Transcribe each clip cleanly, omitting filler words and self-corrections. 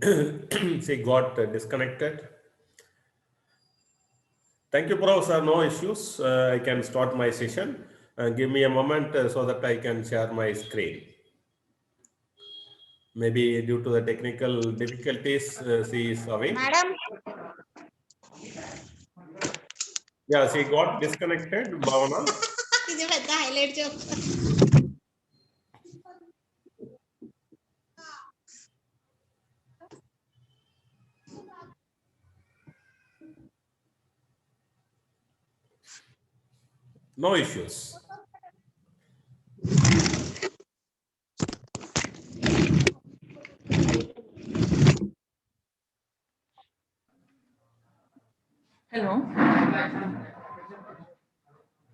she got disconnected. Thank you, Professor. No issues. I can start my session. Give me a moment so that I can share my screen. Maybe due to the technical difficulties, she is away. Madam, Yeah, she got disconnected, Bhavana. ఇది పెద్ద highlight joke. No issues. Hello.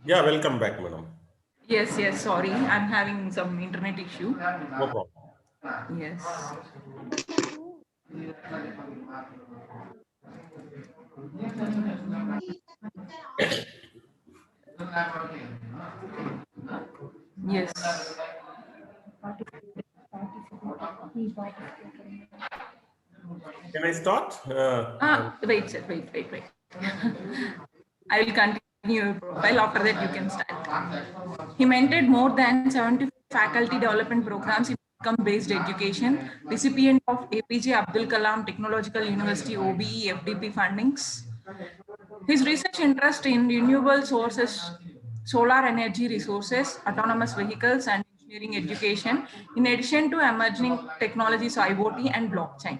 Yeah, welcome back, madam. Yes, sorry. I'm having some internet issue. No problem. Yes. Yes. Can I start? Wait, sir. Wait. I will continue your profile. After that, you can start. He mentored more than 70 faculty development programs in income-based education, recipient of APJ Abdul Kalam Technological University OBE FDP fundings. His research interest in renewable sources, solar energy resources, autonomous vehicles, and engineering education, in addition to emerging technologies IoT and blockchain.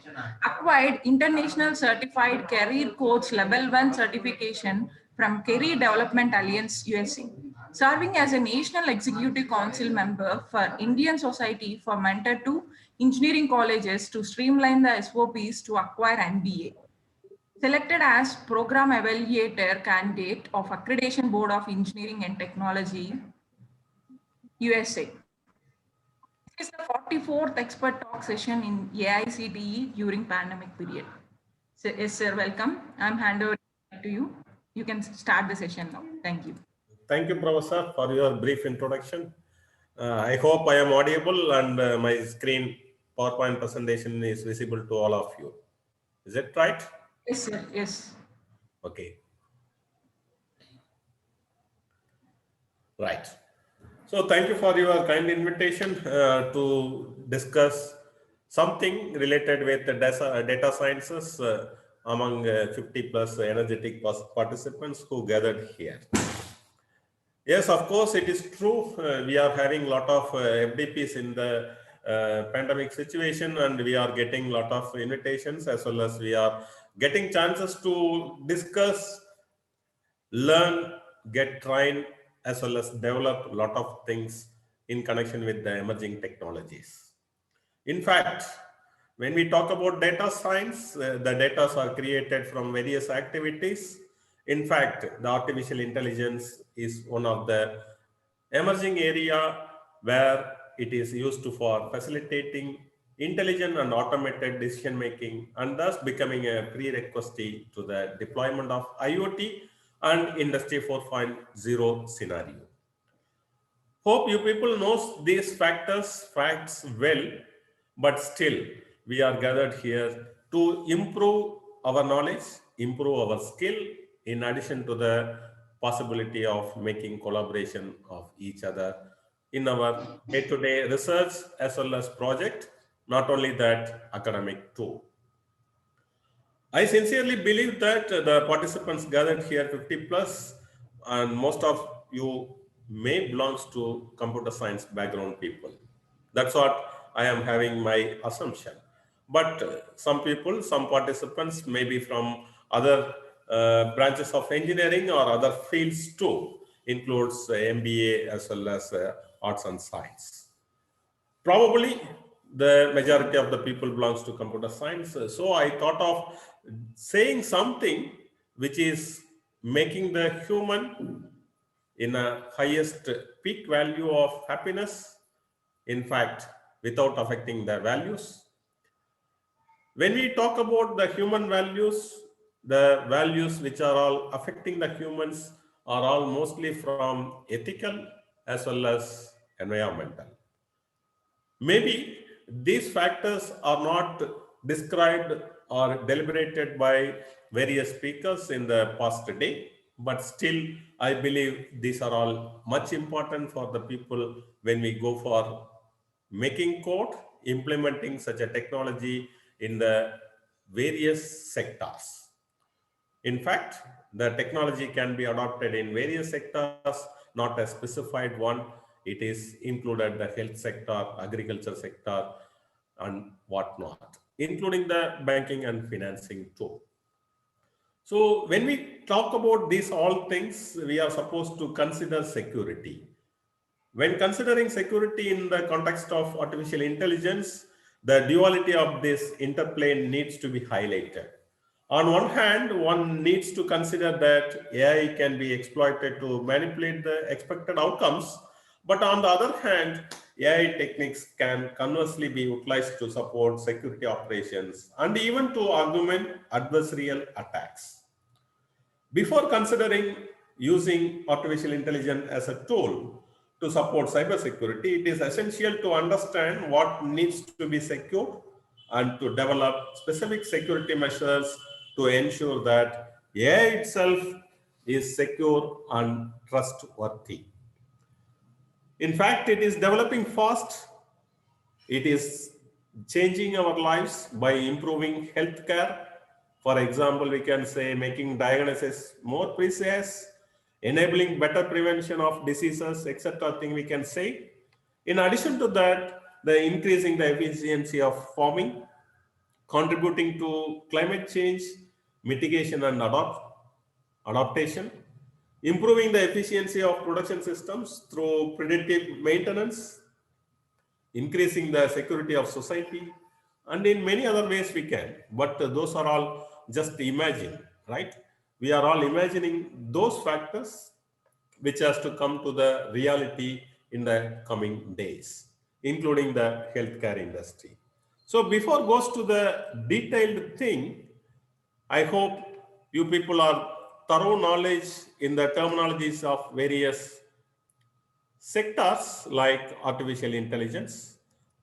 Acquired International Certified Career Coach Level 1 certification from Career Development Alliance USA. Serving as a National Executive Council member for Indian Society for Mentor to Engineering Colleges to streamline the SOPs to acquire MBA. Selected as Program Evaluator Candidate of Accreditation Board of Engineering and Technology, USA. This is the 44th expert talk session in AICTE during pandemic period. So, yes, sir, welcome. I'm handing over to you. You can start the session now. Thank you. Thank you, Professor, for your brief introduction. I hope I am audible and my screen PowerPoint presentation is visible to all of you. Is it right? Yes, sir. Yes. Okay. Right. So thank you for your kind invitation to discuss something related with the data sciences among 50 plus energetic participants who gathered here. Yes, of course, it is true. We are having a lot of FDPs in the pandemic situation, and we are getting a lot of invitations, as well as we are getting chances to discuss, learn, get trained, as well as develop a lot of things in connection with the emerging technologies. In fact, when we talk about data science, the data are created from various activities. In fact, the artificial intelligence is one of the emerging area where it is used for facilitating intelligent and automated decision making, and thus becoming a prerequisite to the deployment of IoT and Industry 4.0 scenario. Hope you people knows these facts well, but still we are gathered here to improve our knowledge, improve our skill, in addition to the possibility of making collaboration of each other in our day-to-day research as well as project, not only that, academic too. I sincerely believe that the participants gathered here 50 plus, and most of you may belongs to computer science background people. That's what I am having my assumption. But some people, some participants may be from other branches of engineering or other fields too, includes MBA as well as arts and science. Probably the majority of the people belongs to computer science. So I thought of saying something which is making the human in a highest peak value of happiness, in fact, without affecting the values. When we talk about the human values, the values which are all affecting the humans are all mostly from ethical as well as environmental. Maybe these factors are not described or deliberated by various speakers in the past day, but still I believe these are all much important for the people when we go for making code, implementing such a technology in the various sectors. In fact, the technology can be adopted in various sectors, not a specified one. It is included the health sector, agriculture sector, and whatnot, including the banking and financing too. So when we talk about these all things, we are supposed to consider security. When considering security in the context of artificial intelligence, the duality of this interplay needs to be highlighted. On one hand, one needs to consider that AI can be exploited to manipulate the expected outcomes, but on the other hand, AI techniques can conversely be utilized to support security operations and even to augment adversarial attacks. Before considering using artificial intelligence as a tool to support cybersecurity, it is essential to understand what needs to be secured and to develop specific security measures to ensure that AI itself is secure and trustworthy. In fact, it is developing fast. It is changing our lives by improving healthcare. For example, we can say making diagnosis more precise, enabling better prevention of diseases, etc. thing we can say. In addition to that, the increasing the efficiency of farming, contributing to climate change, mitigation and adaptation, improving the efficiency of production systems through predictive maintenance, increasing the security of society, and in many other ways we can. But those are all just imagine, right? We are all imagining those factors which has to come to the reality in the coming days, including the healthcare industry. So before goes to the detailed thing, I hope you people are thorough knowledge in the terminologies of various sectors like artificial intelligence,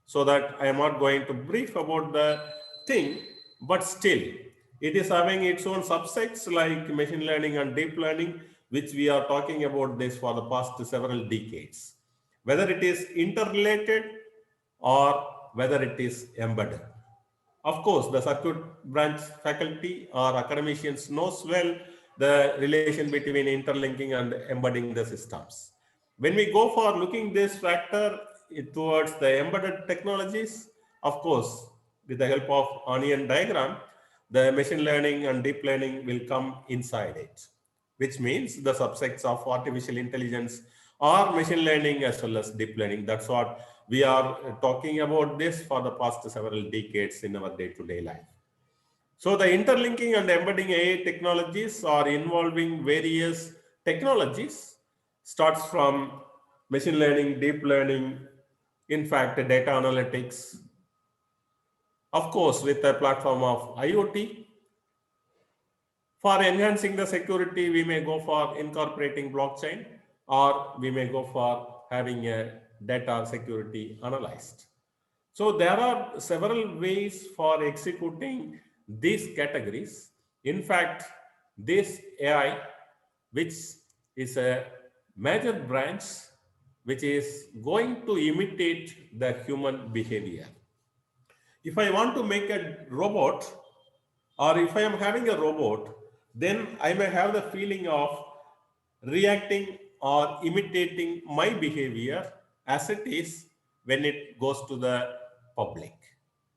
so that I am not going to brief about the thing, but still it is having its own subsets like machine learning and deep learning, which we are talking about this for the past several decades. Whether it is interrelated or whether it is embedded. Of course, the circuit branch faculty or academicians knows well the relation between interlinking and embedding the systems. When we go for looking this factor towards the embedded technologies, of course, with the help of onion diagram, the machine learning and deep learning will come inside it, which means the subsets of artificial intelligence or machine learning as well as deep learning. That's what we are talking about this for the past several decades in our day-to-day life. So the interlinking and embedding AI technologies are involving various technologies, starts from machine learning, deep learning, in fact, data analytics. Of course, with the platform of IoT, for enhancing the security, we may go for incorporating blockchain, or we may go for having a data security analyzed. So there are several ways for executing these categories. In fact, this AI, which is a major branch, which is going to imitate the human behavior. If I want to make a robot, or if I am having a robot, then I may have the feeling of reacting or imitating my behavior as it is when it goes to the public.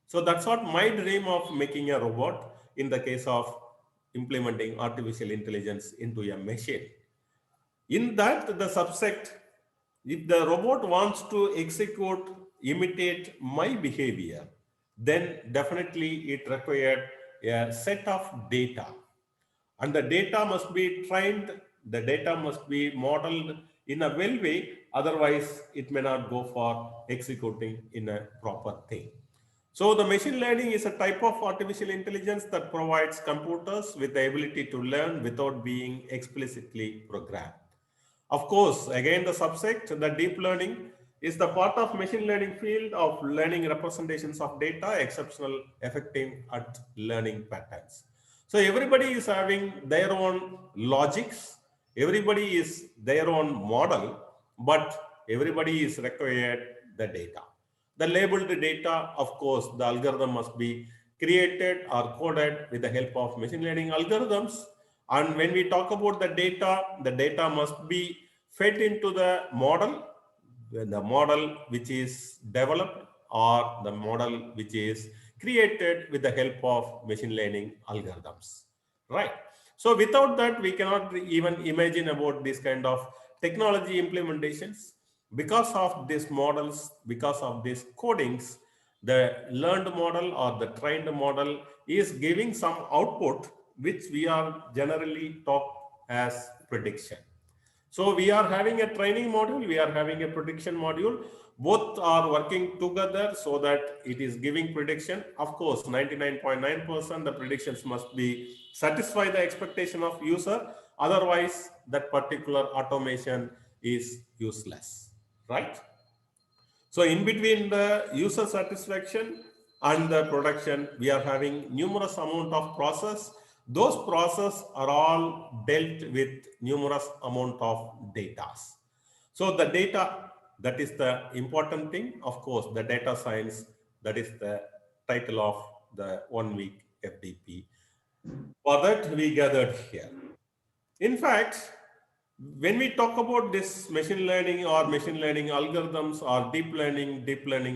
So that's what my dream of making a robot in the case of implementing artificial intelligence into a machine. In that, the subset, if the robot wants to execute, imitate my behavior, then definitely it required a set of data. And the data must be trained, the data must be modeled in a well way, otherwise it may not go for executing in a proper thing. So the machine learning is a type of artificial intelligence that provides computers with the ability to learn without being explicitly programmed. Of course, again, the subset, the deep learning, is the part of machine learning field of learning representations of data, exceptional effective at learning patterns. So everybody is having their own logics, everybody is their own model, but everybody is required the data. The labeled data, of course, the algorithm must be created or coded with the help of machine learning algorithms. And when we talk about the data must be fed into the model, the model which is developed or the model which is created with the help of machine learning algorithms, right? So without that, we cannot even imagine about this kind of technology implementations. Because of these models, because of these codings, the learned model or the trained model is giving some output which we are generally talk as prediction. So we are having a training module, we are having a prediction module. Both are working together so that it is giving prediction. Of course, 99.9% the predictions must be satisfy the expectation of user. Otherwise, that particular automation is useless, right? So in between the user satisfaction and the production, we are having numerous amount of process. Those process are all dealt with numerous amount of data. So the data, that is the important thing. Of course, the data science, that is the title of the 1 week FDP. For that, we gathered here. In fact, when we talk about this machine learning or machine learning algorithms or deep learning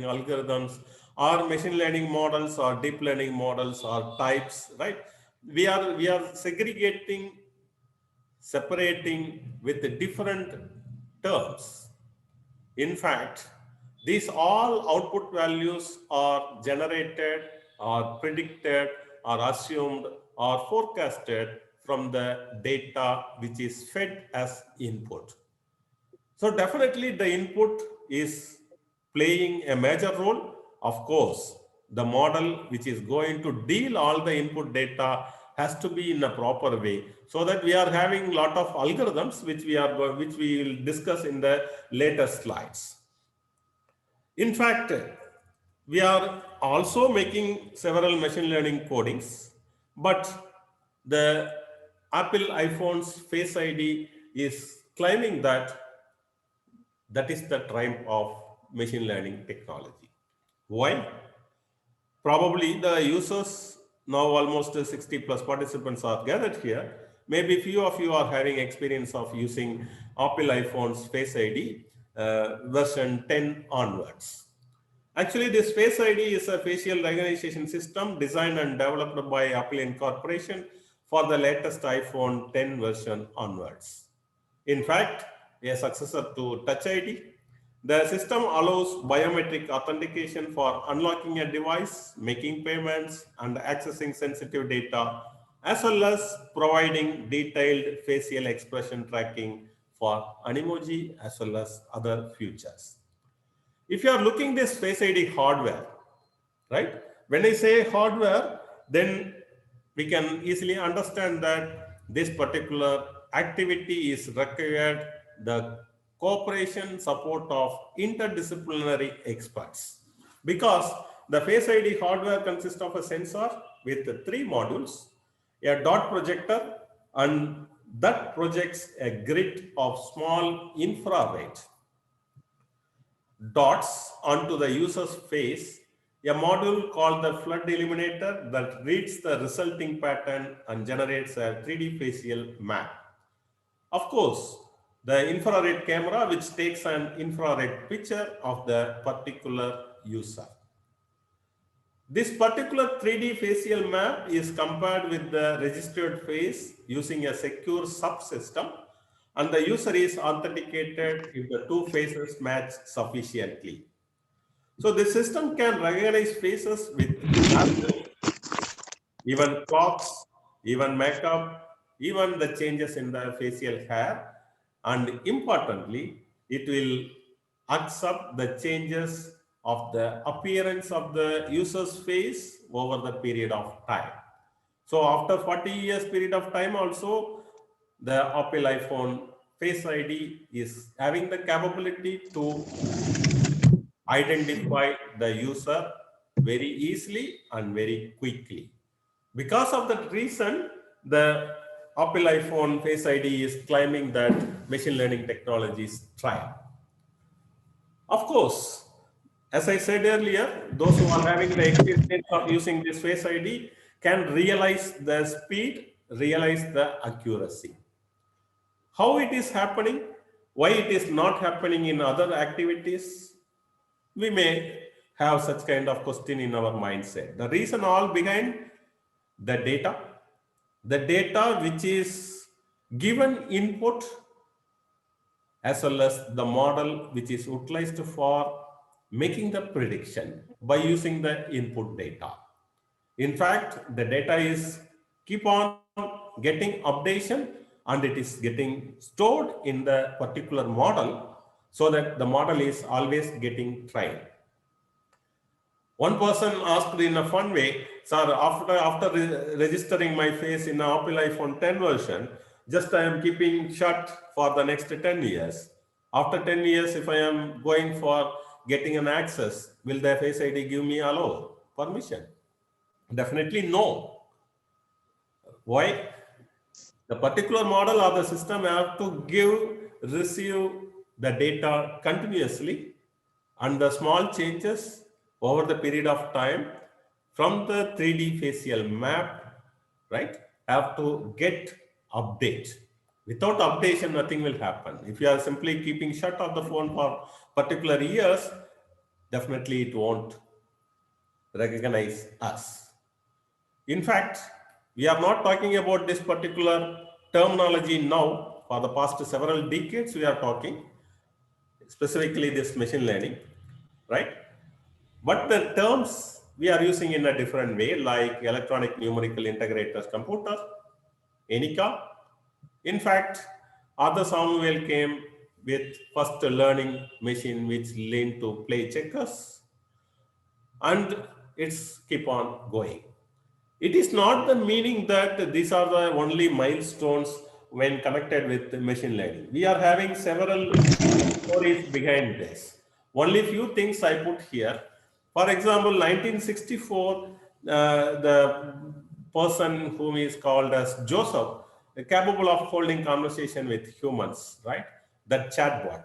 algorithms or machine learning models or deep learning models or types, right? We are segregating, separating with the different terms. In fact, these all output values are generated or predicted or assumed or forecasted from the data which is fed as input. So definitely the input is playing a major role. Of course, the model which is going to deal all the input data has to be in a proper way, so that we are having a lot of algorithms which we will discuss in the later slides. In fact, we are also making several machine learning codings, but the Apple iPhone's Face ID is claiming that that is the triumph of machine learning technology. Why? Probably the users, now almost 60 plus participants are gathered here. Maybe few of you are having experience of using Apple iPhone's Face ID version 10 onwards. Actually, this Face ID is a facial recognition system designed and developed by Apple Incorporation for the latest iPhone 10 version onwards. In fact, a successor to Touch ID, the system allows biometric authentication for unlocking a device, making payments, and accessing sensitive data, as well as providing detailed facial expression tracking for Animoji, as well as other features. If you are looking this Face ID hardware, right? When I say hardware, then we can easily understand that this particular activity is required the cooperation support of interdisciplinary experts, because the Face ID hardware consists of a sensor with 3 modules, a dot projector, and that projects a grid of small infrared dots onto the user's face, a module called the flood illuminator that reads the resulting pattern and generates a 3D facial map. Of course, the infrared camera which takes an infrared picture of the particular user. This particular 3D facial map is compared with the registered face using a secure subsystem, and the user is authenticated if the 2 faces match sufficiently. So the system can recognize faces with even clocks, even makeup, even the changes in the facial hair, and importantly, it will accept the changes of the appearance of the user's face over the period of time. So after 40 years period of time also, the Apple iPhone Face ID is having the capability to identify the user very easily and very quickly. Because of that reason, the Apple iPhone Face ID is claiming that machine learning technology is trial. Of course, as I said earlier, those who are having the experience of using this Face ID can realize the speed, realize the accuracy. How it is happening, why it is not happening in other activities, we may have such kind of question in our mindset. The reason all behind the data which is given input as well as the model which is utilized for making the prediction by using the input data. In fact, the data is keep on getting updation and it is getting stored in the particular model so that the model is always getting trained. One person asked in a fun way, sir, after registering my face in an Apple iPhone 10 version, just I am keeping shut for the next 10 years. After 10 years, if I am going for getting an access, will the Face ID give me permission? Definitely no. Why? The particular model or the system have to receive the data continuously, and the small changes over the period of time from the 3D facial map, right, have to get update. Without updation, nothing will happen. If you are simply keeping shut off the phone for particular years, definitely it won't recognize us. In fact, we are not talking about this particular terminology now. For the past several decades, we are talking specifically this machine learning, right? But the terms we are using in a different way, like electronic numerical integrators computer, ENIAC. In fact, Arthur Samuel came with first learning machine which learned to play checkers, and it's keep on going. It is not the meaning that these are the only milestones when connected with machine learning. We are having several stories behind this. Only few things I put here. For example, 1964, the person whom is called as Joseph, capable of holding conversation with humans, right? That chatbot.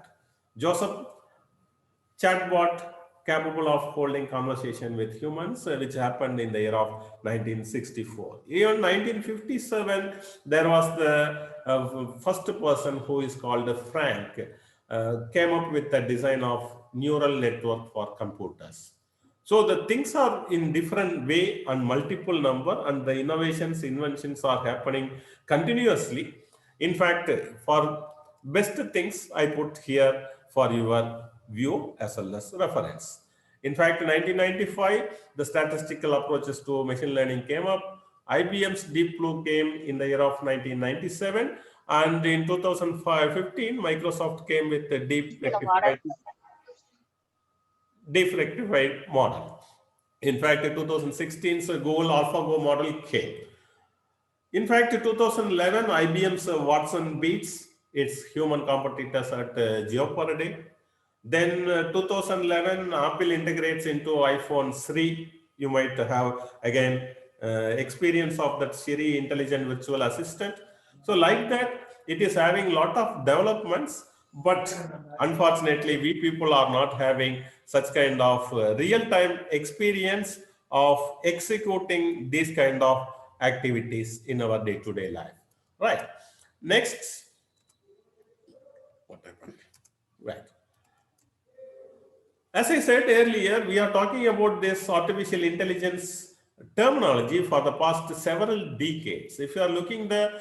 Joseph chatbot capable of holding conversation with humans, which happened in the year of 1964. Even 1957, there was the first person who is called Frank, came up with the design of neural network for computers. So the things are in different way and multiple number, and the inventions are happening continuously. In fact, for best things I put here for your view as well as reference. In fact, in 1995, the statistical approaches to machine learning came up. IBM's Deep Blue came in the year of 1997, and in 2015, Microsoft came with the deep rectified model. In fact, in 2016, Google AlphaGo model came. In fact, in 2011, IBM's Watson beats its human competitors at Jeopardy. Then 2011, Apple integrates into iPhone Siri. You might have again experience of that Siri intelligent virtual assistant. So like that, it is having a lot of developments, but unfortunately, we people are not having such kind of real-time experience of executing these kind of activities in our day-to-day life. Right. Next. What happened? Right. As I said earlier, we are talking about this artificial intelligence terminology for the past several decades. If you are looking the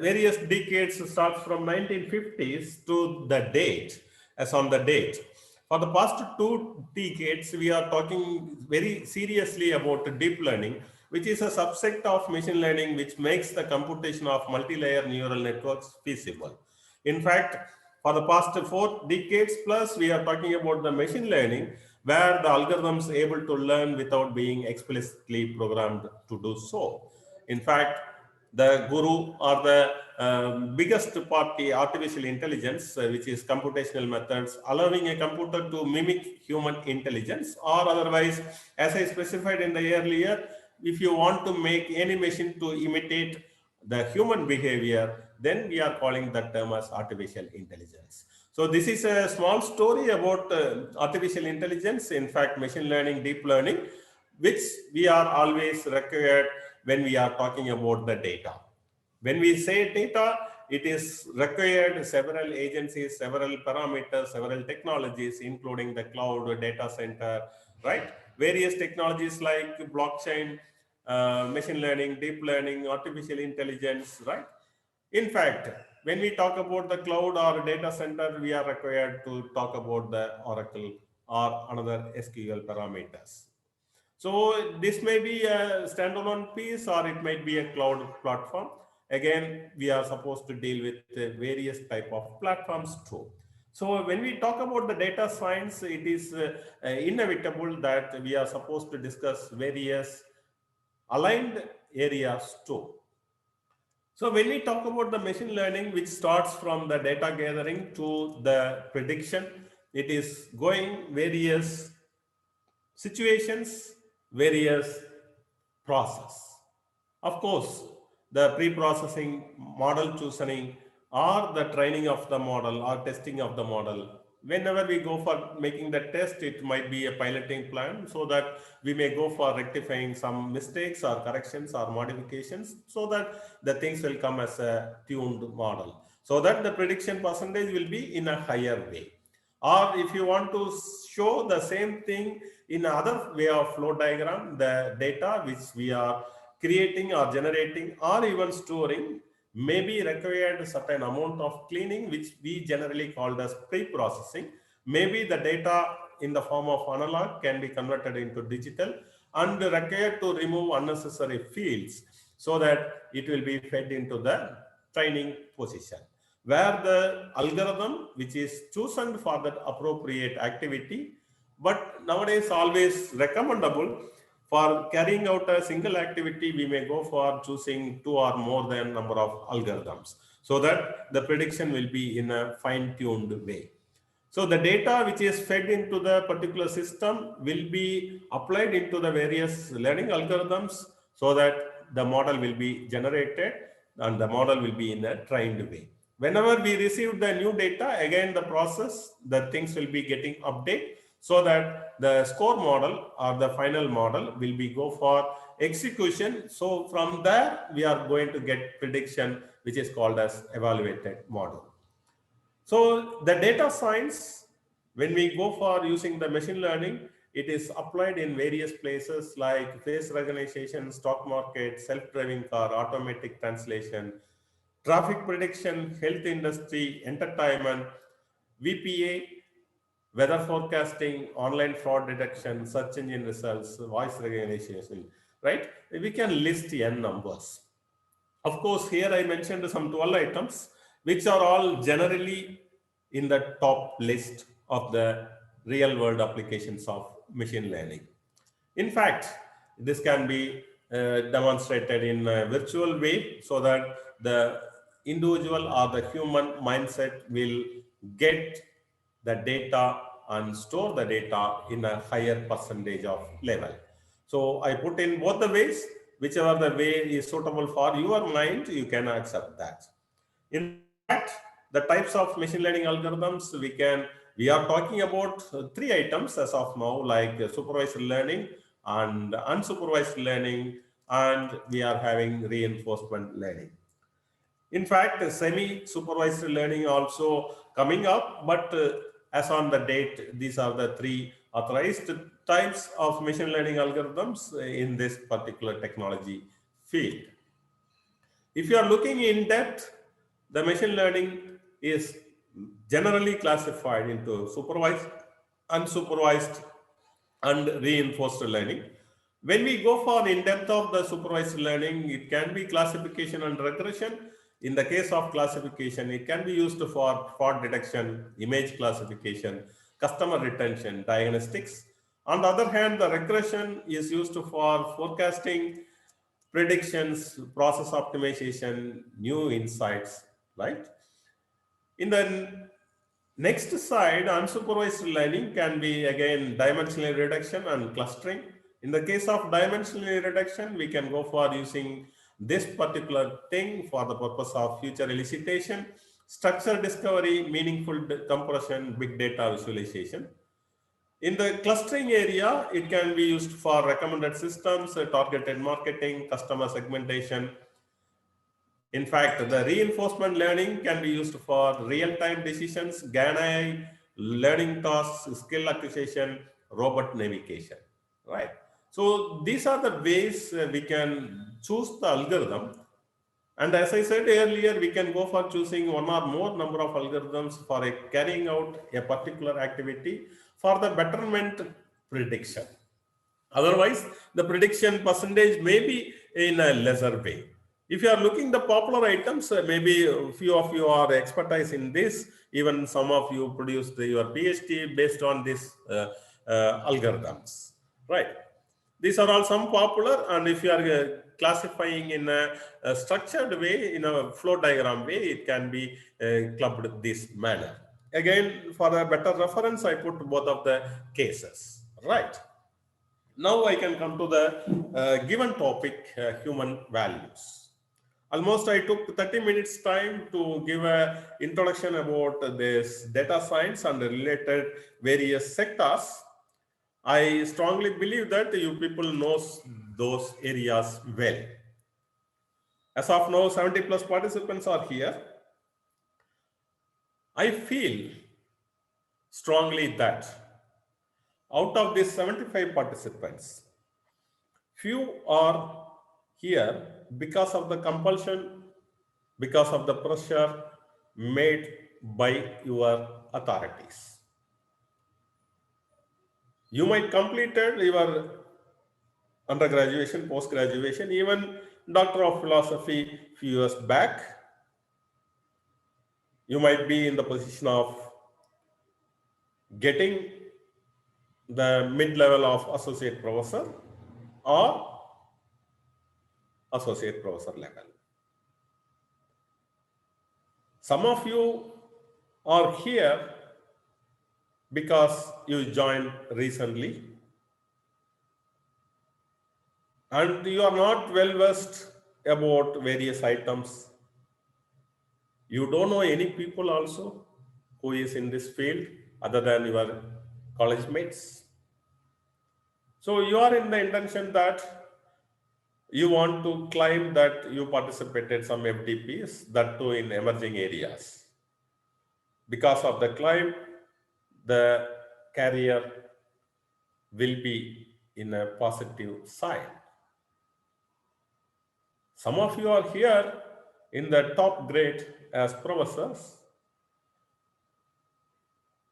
various decades starts from 1950s to the date, as on the date. For the past 2 decades, we are talking very seriously about deep learning, which is a subset of machine learning which makes the computation of multi-layer neural networks feasible. In fact, for the past 4 decades plus, we are talking about the machine learning where the algorithms are able to learn without being explicitly programmed to do so. In fact, the guru or the biggest party, artificial intelligence, which is computational methods, allowing a computer to mimic human intelligence, or otherwise, as I specified in the earlier, if you want to make any machine to imitate the human behavior, then we are calling that term as artificial intelligence. So this is a small story about artificial intelligence, in fact, machine learning, deep learning, which we are always required when we are talking about the data. When we say data, it is required several agencies, several parameters, several technologies, including the cloud, data center, right? Various technologies like blockchain, machine learning, deep learning, artificial intelligence, right? In fact, when we talk about the cloud or data center, we are required to talk about the Oracle or another SQL parameters. So this may be a standalone piece or it might be a cloud platform. Again, we are supposed to deal with various type of platforms too. So when we talk about the data science, it is inevitable that we are supposed to discuss various aligned areas too. So when we talk about the machine learning, which starts from the data gathering to the prediction, it is going various situations, various process. Of course, the pre-processing, model choosing, or the training of the model or testing of the model. Whenever we go for making the test, it might be a piloting plan so that we may go for rectifying some mistakes or corrections or modifications so that the things will come as a tuned model. So that the prediction percentage will be in a higher way. Or if you want to show the same thing in other way of flow diagram, the data which we are creating or generating or even storing may be required a certain amount of cleaning, which we generally called as pre-processing. Maybe the data in the form of analog can be converted into digital and required to remove unnecessary fields so that it will be fed into the training position, where the algorithm which is chosen for that appropriate activity, but nowadays always recommendable for carrying out a single activity, we may go for choosing 2 or more than number of algorithms so that the prediction will be in a fine-tuned way. So the data which is fed into the particular system will be applied into the various learning algorithms so that the model will be generated and the model will be in a trained way. Whenever we receive the new data, again the process, the things will be getting updated so that the score model or the final model will be go for execution. So from there, we are going to get prediction, which is called as evaluated model. So the data science, when we go for using the machine learning, it is applied in various places like face recognition, stock market, self-driving car, automatic translation, traffic prediction, health industry, entertainment, VPA, weather forecasting, online fraud detection, search engine results, voice recognition, right? We can list n numbers. Of course, here I mentioned some 12 items, which are all generally in the top list of the real world applications of machine learning. In fact, this can be demonstrated in a virtual way so that the individual or the human mindset will get the data and store the data in a higher percentage of level. So I put in both the ways, whichever the way is suitable for your mind, you can accept that. In fact, the types of machine learning algorithms we are talking about 3 items as of now, like supervised learning and unsupervised learning, and we are having reinforcement learning. In fact, semi-supervised learning also coming up, but as on the date, these are the 3 authorized types of machine learning algorithms in this particular technology field. If you are looking in depth, the machine learning is generally classified into supervised, unsupervised, and reinforced learning. When we go for in depth of the supervised learning, it can be classification and regression. In the case of classification, it can be used for fraud detection, image classification, customer retention, diagnostics. On the other hand, the regression is used for forecasting, predictions, process optimization, new insights, right? In the next side, unsupervised learning can be again dimensional reduction and clustering. In the case of dimensional reduction, we can go for using this particular thing for the purpose of future elicitation, structure discovery, meaningful compression, big data visualization. In the clustering area, it can be used for recommended systems, targeted marketing, customer segmentation. In fact, the reinforcement learning can be used for real-time decisions, GAN AI, learning tasks, skill acquisition, robot navigation, right? So these are the ways we can choose the algorithm. And as I said earlier, we can go for choosing one or more number of algorithms for carrying out a particular activity for the betterment prediction. Otherwise, the prediction percentage may be in a lesser way. If you are looking the popular items, maybe a few of you are expertise in this. Even some of you produced your PhD based on these algorithms, right? These are all some popular, and if you are classifying in a structured way, in a flow diagram way, it can be clubbed this manner. Again, for a better reference, I put both of the cases, right? Now I can come to the given topic, human values. Almost I took 30 minutes time to give an introduction about this data science and the related various sectors. I strongly believe that you people knows those areas well. As of now, 70 plus participants are here. I feel strongly that out of these 75 participants, few are here because of the compulsion, because of the pressure made by your authorities. You might completed your undergraduation, post-graduation, even Doctor of Philosophy few years back. You might be in the position of getting the mid-level of associate professor or associate professor level. Some of you are here because you joined recently and you are not well versed about various items. You don't know any people also who is in this field other than your college mates. So you are in the intention that you want to claim that you participated some FDPs, that too in emerging areas. Because of the climb, the career will be in a positive side. Some of you are here in the top grade as professors.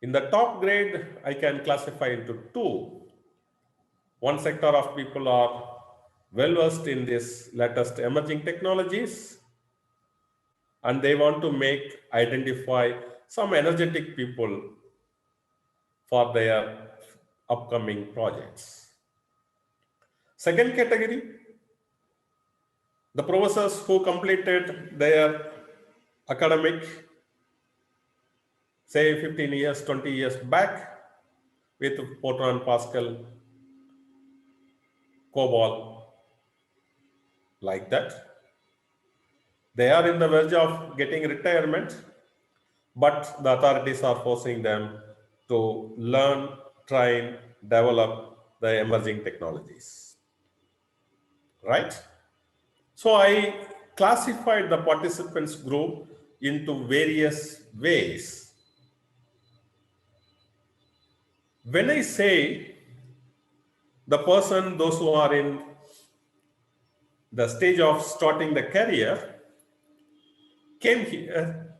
In the top grade, I can classify into two. One sector of people are well versed in this latest emerging technologies, and they want to identify some energetic people for their upcoming projects. Second category, the professors who completed their academic, say 15 years, 20 years back with Fortran, Pascal, COBOL, like that. They are in the verge of getting retirement, but the authorities are forcing them to learn, train, develop the emerging technologies, right? So I classified the participants group into various ways. When I say the person, those who are in the stage of starting the career, came here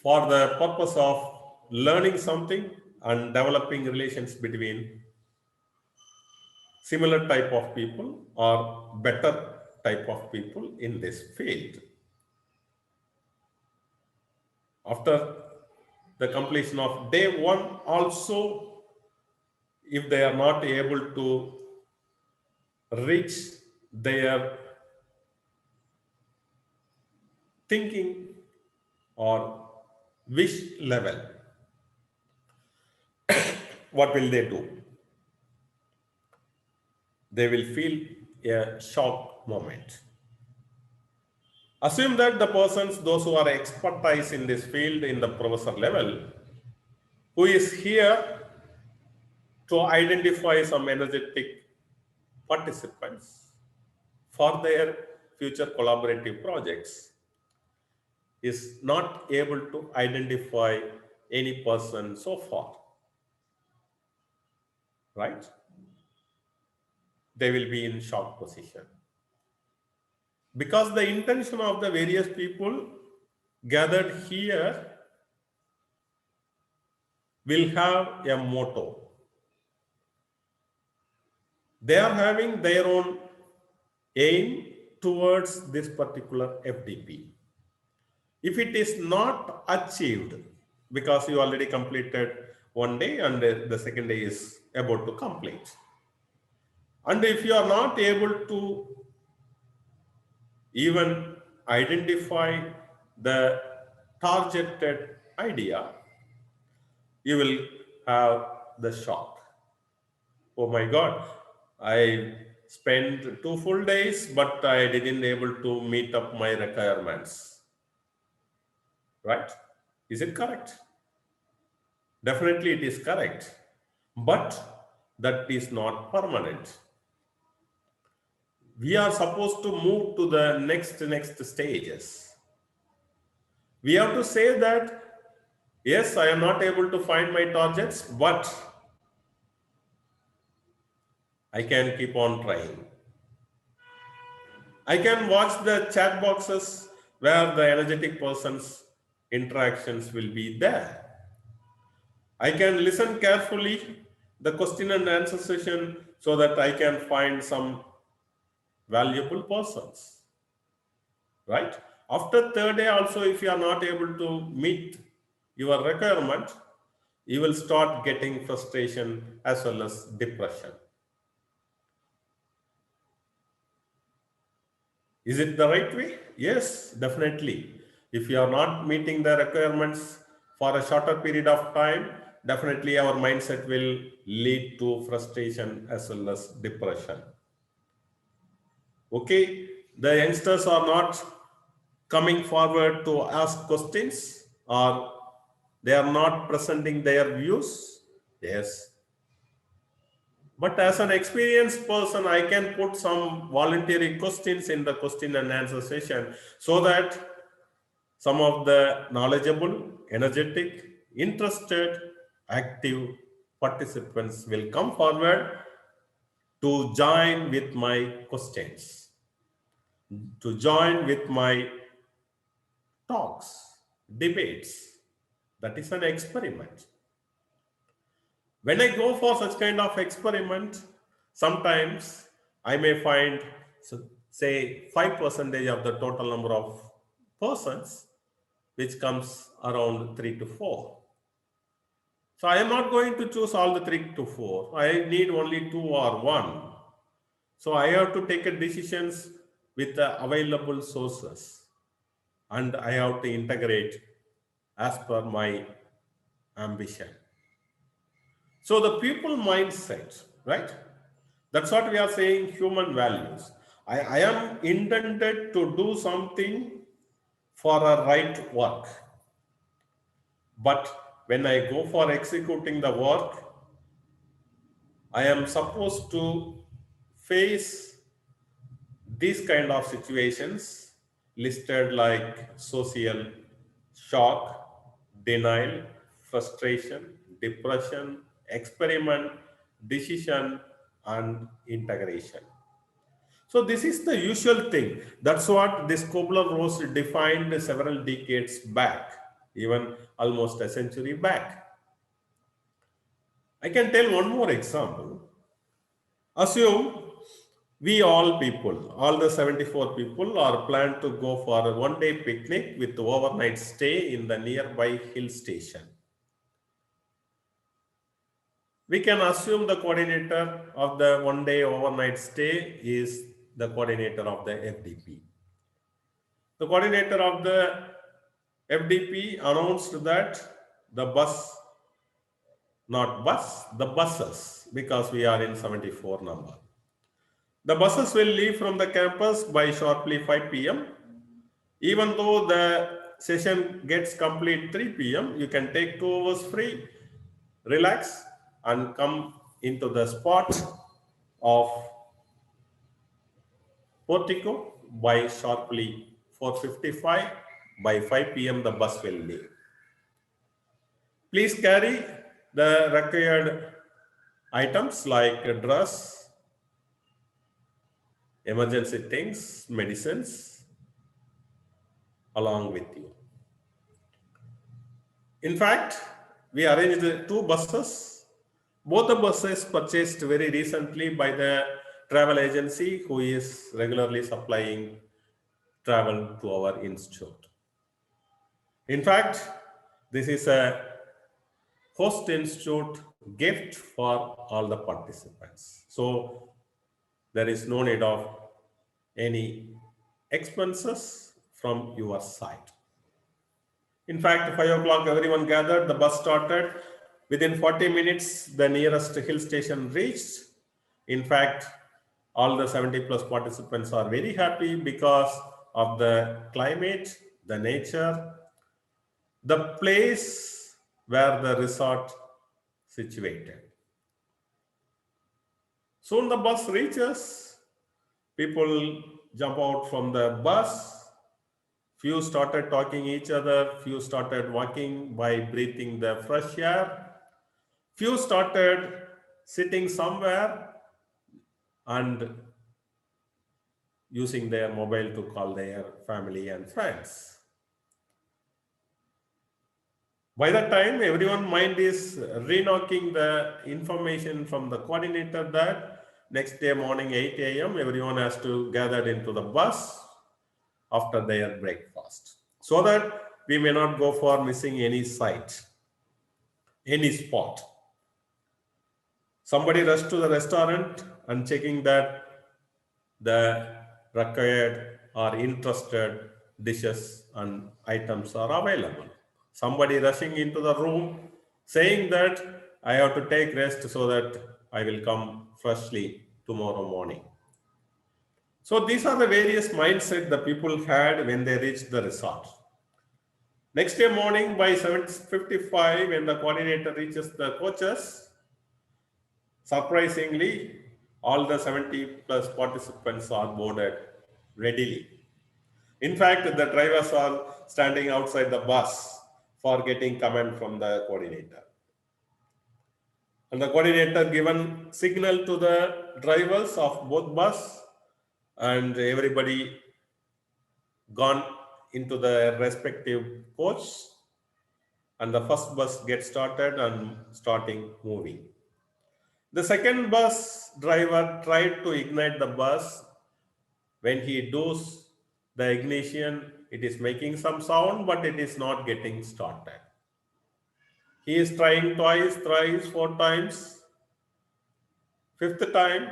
for the purpose of learning something and developing relations between similar type of people or better type of people in this field. After the completion of day one also, if they are not able to reach their thinking or wish level, what will they do? They will feel a shock moment. Assume that the persons, those who are expertise in this field in the professor level, who is here to identify some energetic participants for their future collaborative projects, is not able to identify any person so far, right? They will be in shock position. Because the intention of the various people gathered here will have a motto. They are having their own aim towards this particular FDP. If it is not achieved, because you already completed one day and the second day is about to complete, and if you are not able to even identify the targeted idea, you will have the shock. Oh my God, I spent 2 full days, but I didn't able to meet up my requirements. Right? Is it correct? Definitely it is correct. But that is not permanent. We are supposed to move to the next stages. We have to say that, yes, I am not able to find my targets, but I can keep on trying. I can watch the chat boxes where the energetic person's interactions will be there. I can listen carefully the question and answer session so that I can find some valuable persons, right? After third day also, if you are not able to meet your requirement, you will start getting frustration as well as depression. Is it the right way? Yes, definitely. If you are not meeting the requirements for a shorter period of time, definitely our mindset will lead to frustration as well as depression. Okay, the youngsters are not coming forward to ask questions, or they are not presenting their views. Yes. But as an experienced person, I can put some voluntary questions in the question and answer session so that some of the knowledgeable, energetic, interested, active participants will come forward to join with my questions, to join with my talks, debates. That is an experiment. When I go for such kind of experiment, sometimes I may find, say, 5% of the total number of persons, which comes around 3 to 4. So I am not going to choose all the 3 to 4. I need only 2 or 1. So I have to take a decisions with the available sources, and I have to integrate as per my ambition. So the people mindset, right? That's what we are saying, human values. I am intended to do something for a right work. But when I go for executing the work, I am supposed to face these kind of situations listed like social shock, denial, frustration, depression, experiment, decision, and integration. So this is the usual thing. That's what this Kubler-Ross defined several decades back, even almost a century back. I can tell one more example. Assume we all people, all the 74 people are planned to go for a one-day picnic with overnight stay in the nearby hill station. We can assume the coordinator of the one-day overnight stay is the coordinator of the FDP. The coordinator of the FDP announced that the bus, not bus, the buses, because we are in 74 number. The buses will leave from the campus by sharply 5 p.m. Even though the session gets complete 3 p.m., you can take 2 hours free, relax, and come into the spot of Portico by sharply 4:55. By 5 p.m., the bus will leave. Please carry the required items like a dress, emergency things, medicines along with you. In fact, we arranged 2 buses. Both the buses purchased very recently by the travel agency who is regularly supplying travel to our institute. In fact, this is a host institute gift for all the participants. So there is no need of any expenses from your side. In fact, 5 o'clock, everyone gathered, the bus started. Within 40 minutes, the nearest hill station reached. In fact, all the 70 plus participants are very happy because of the climate, the nature, the place where the resort situated. Soon the bus reaches, people jump out from the bus, few started talking each other, few started walking by breathing the fresh air, few started sitting somewhere and using their mobile to call their family and friends. By that time, everyone's mind is re-knocking the information from the coordinator that next day morning 8 a.m. everyone has to gather into the bus after their breakfast, so that we may not go for missing any site, any spot. Somebody rushed to the restaurant and checking that the required or interested dishes and items are available. Somebody rushing into the room saying that I have to take rest so that I will come freshly tomorrow morning. So these are the various mindset the people had when they reached the resort. Next day morning by 7:55, when the coordinator reaches the coaches, surprisingly, all the 70 plus participants are boarded readily. In fact, the drivers are standing outside the bus for getting command from the coordinator. And the coordinator given signal to the drivers of both bus, and everybody gone into the respective coach, and the first bus gets started and starting moving. The second bus driver tried to ignite the bus. When he does the ignition, it is making some sound, but it is not getting started. He is trying twice, thrice, 4 times. 5th time,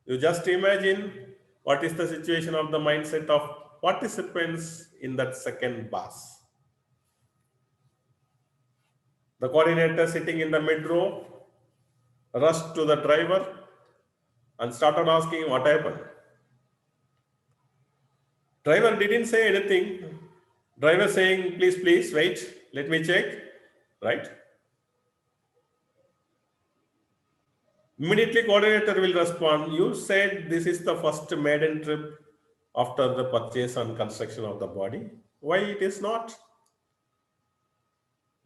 you just imagine what is the situation of the mindset of participants in that second bus. The coordinator sitting in the mid row rushed to the driver and started asking what happened. Driver didn't say anything. Driver saying, please wait, let me check, right? Immediately coordinator will respond, you said this is the first maiden trip after the purchase and construction of the body. Why it is not?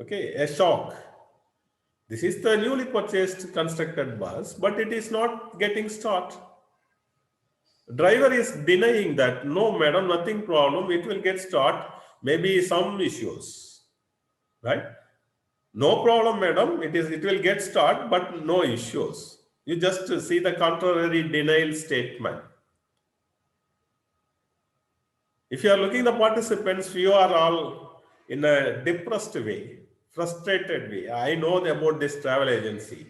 Okay, a shock. This is the newly purchased constructed bus, but it is not getting start. Driver is denying that, no madam, nothing problem, it will get start, maybe some issues, right? No problem madam, it will get start, but no issues. You just see the contrary denial statement. If you are looking the participants, you are all in a depressed way, frustrated way. I know about this travel agency.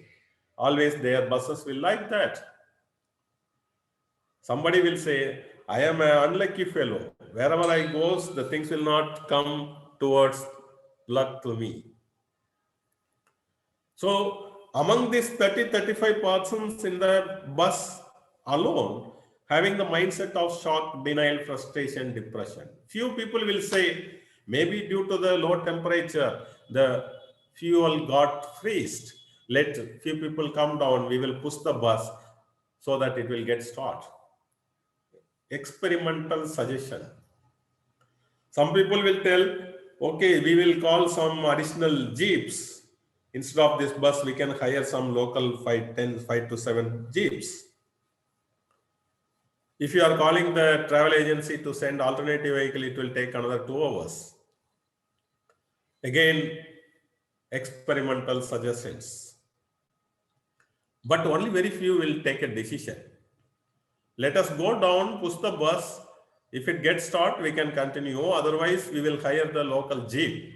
Always their buses will like that. Somebody will say, I am an unlucky fellow. Wherever I go, the things will not come towards luck to me. So among these 35 persons in the bus alone, having the mindset of shock, denial, frustration, depression. Few people will say, maybe due to the low temperature, the fuel got freezed. Let few people come down, we will push the bus so that it will get started. Experimental suggestion. Some people will tell, okay, we will call some additional jeeps. Instead of this bus, we can hire some local 5 to 7 jeeps. If you are calling the travel agency to send alternative vehicle, it will take another 2 hours. Again, experimental suggestions. But only very few will take a decision. Let us go down, push the bus. If it gets started, we can continue. Otherwise, we will hire the local jeep.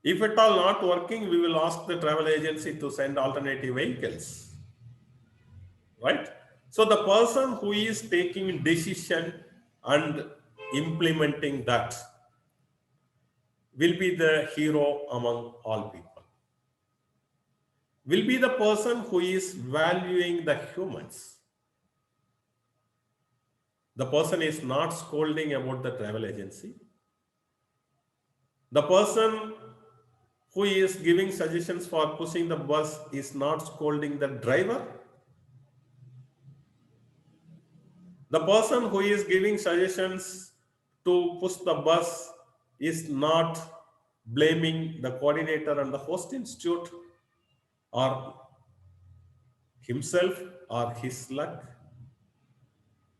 If at all not working, we will ask the travel agency to send alternative vehicles. Right? So the person who is taking decision and implementing that will be the hero among all people. Will be the person who is valuing the humans. The person is not scolding about the travel agency. The person who is giving suggestions for pushing the bus is not scolding the driver. The person who is giving suggestions to push the bus is not blaming the coordinator and the host institute or himself or his luck.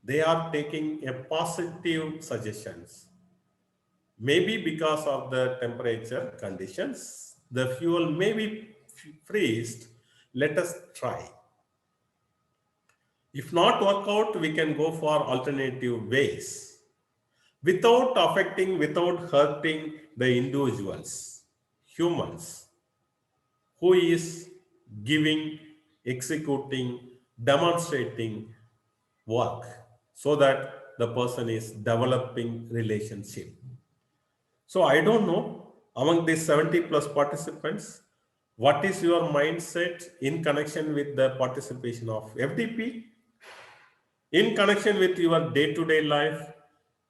They are taking a positive suggestions. Maybe because of the temperature conditions, the fuel may be freezed. Let us try. If not work out, we can go for alternative ways without affecting, without hurting the individuals, humans, who is giving, executing, demonstrating work so that the person is developing relationship. So I don't know, among these 70 plus participants, what is your mindset in connection with the participation of FDP, in connection with your day-to-day life,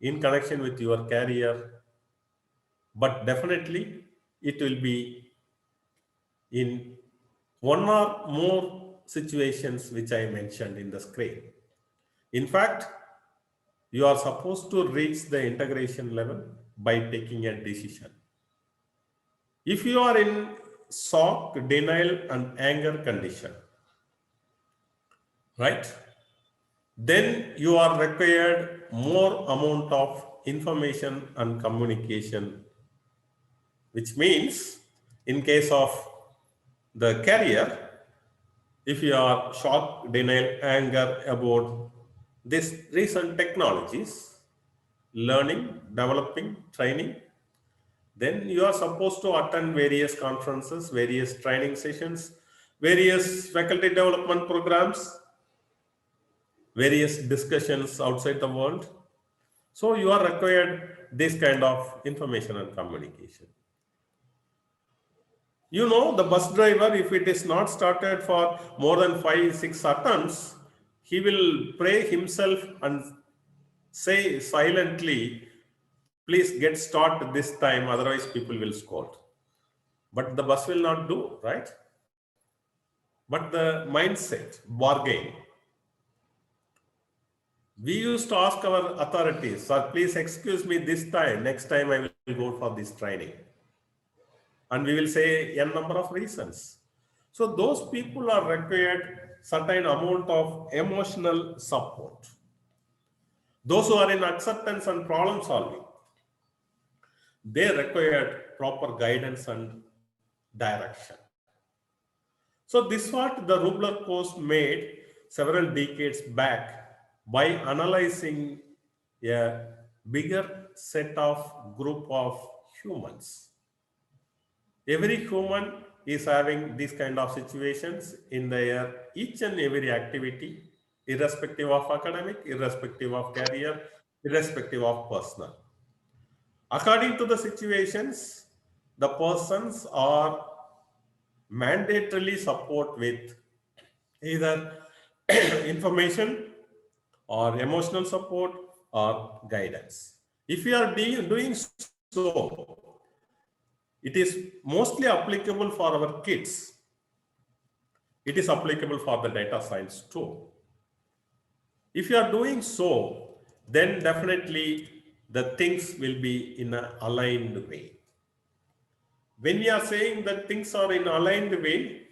in connection with your career, but definitely it will be in one or more situations which I mentioned in the screen. In fact, you are supposed to reach the integration level by taking a decision. If you are in shock, denial, and anger condition, right, then you are required more amount of information and communication, which means in case of the career, if you are shock, denial, anger about these recent technologies, learning, developing, training, then you are supposed to attend various conferences, various training sessions, various faculty development programs, various discussions outside the world. So you are required this kind of information and communication. You know, the bus driver, if it is not started for more than 5-6 attempts, he will pray himself and say silently, please get start this time, otherwise people will scold. But the bus will not do, right? But the mindset, bargain. We used to ask our authorities, sir, please excuse me this time, next time I will go for this training. And we will say n number of reasons. So those people are required certain amount of emotional support. Those who are in acceptance and problem solving, they required proper guidance and direction. So this what the Rubler course made several decades back by analyzing a bigger set of group of humans. Every human is having these kind of situations in their each and every activity irrespective of academic, irrespective of career, irrespective of personal. According to the situations, the persons are mandatorily support with either information or emotional support or guidance. If you are doing so, it is mostly applicable for our kids. It is applicable for the data science too. If you are doing so, then definitely the things will be in an aligned way. When we are saying that things are in aligned way,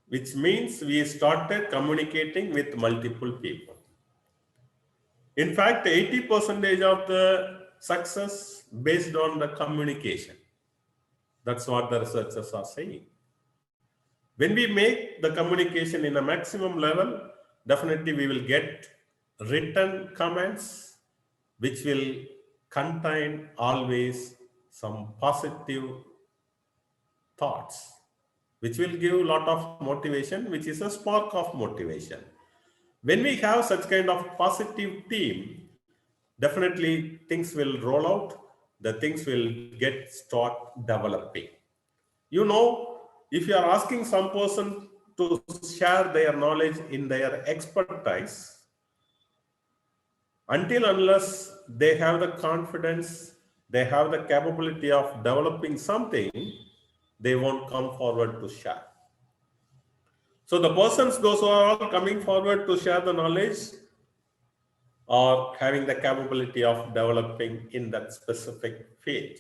which means we started communicating with multiple people. In fact, 80% of the success based on the communication. That's what the researchers are saying. When we make the communication in a maximum level, definitely we will get written comments which will contain always some positive thoughts, which will give a lot of motivation, which is a spark of motivation. When we have such kind of positive team, definitely things will roll out, the things will start developing. You know, if you are asking some person to share their knowledge in their expertise, until unless they have the confidence, they have the capability of developing something, they won't come forward to share. So the persons, those who are all coming forward to share the knowledge, are having the capability of developing in that specific field.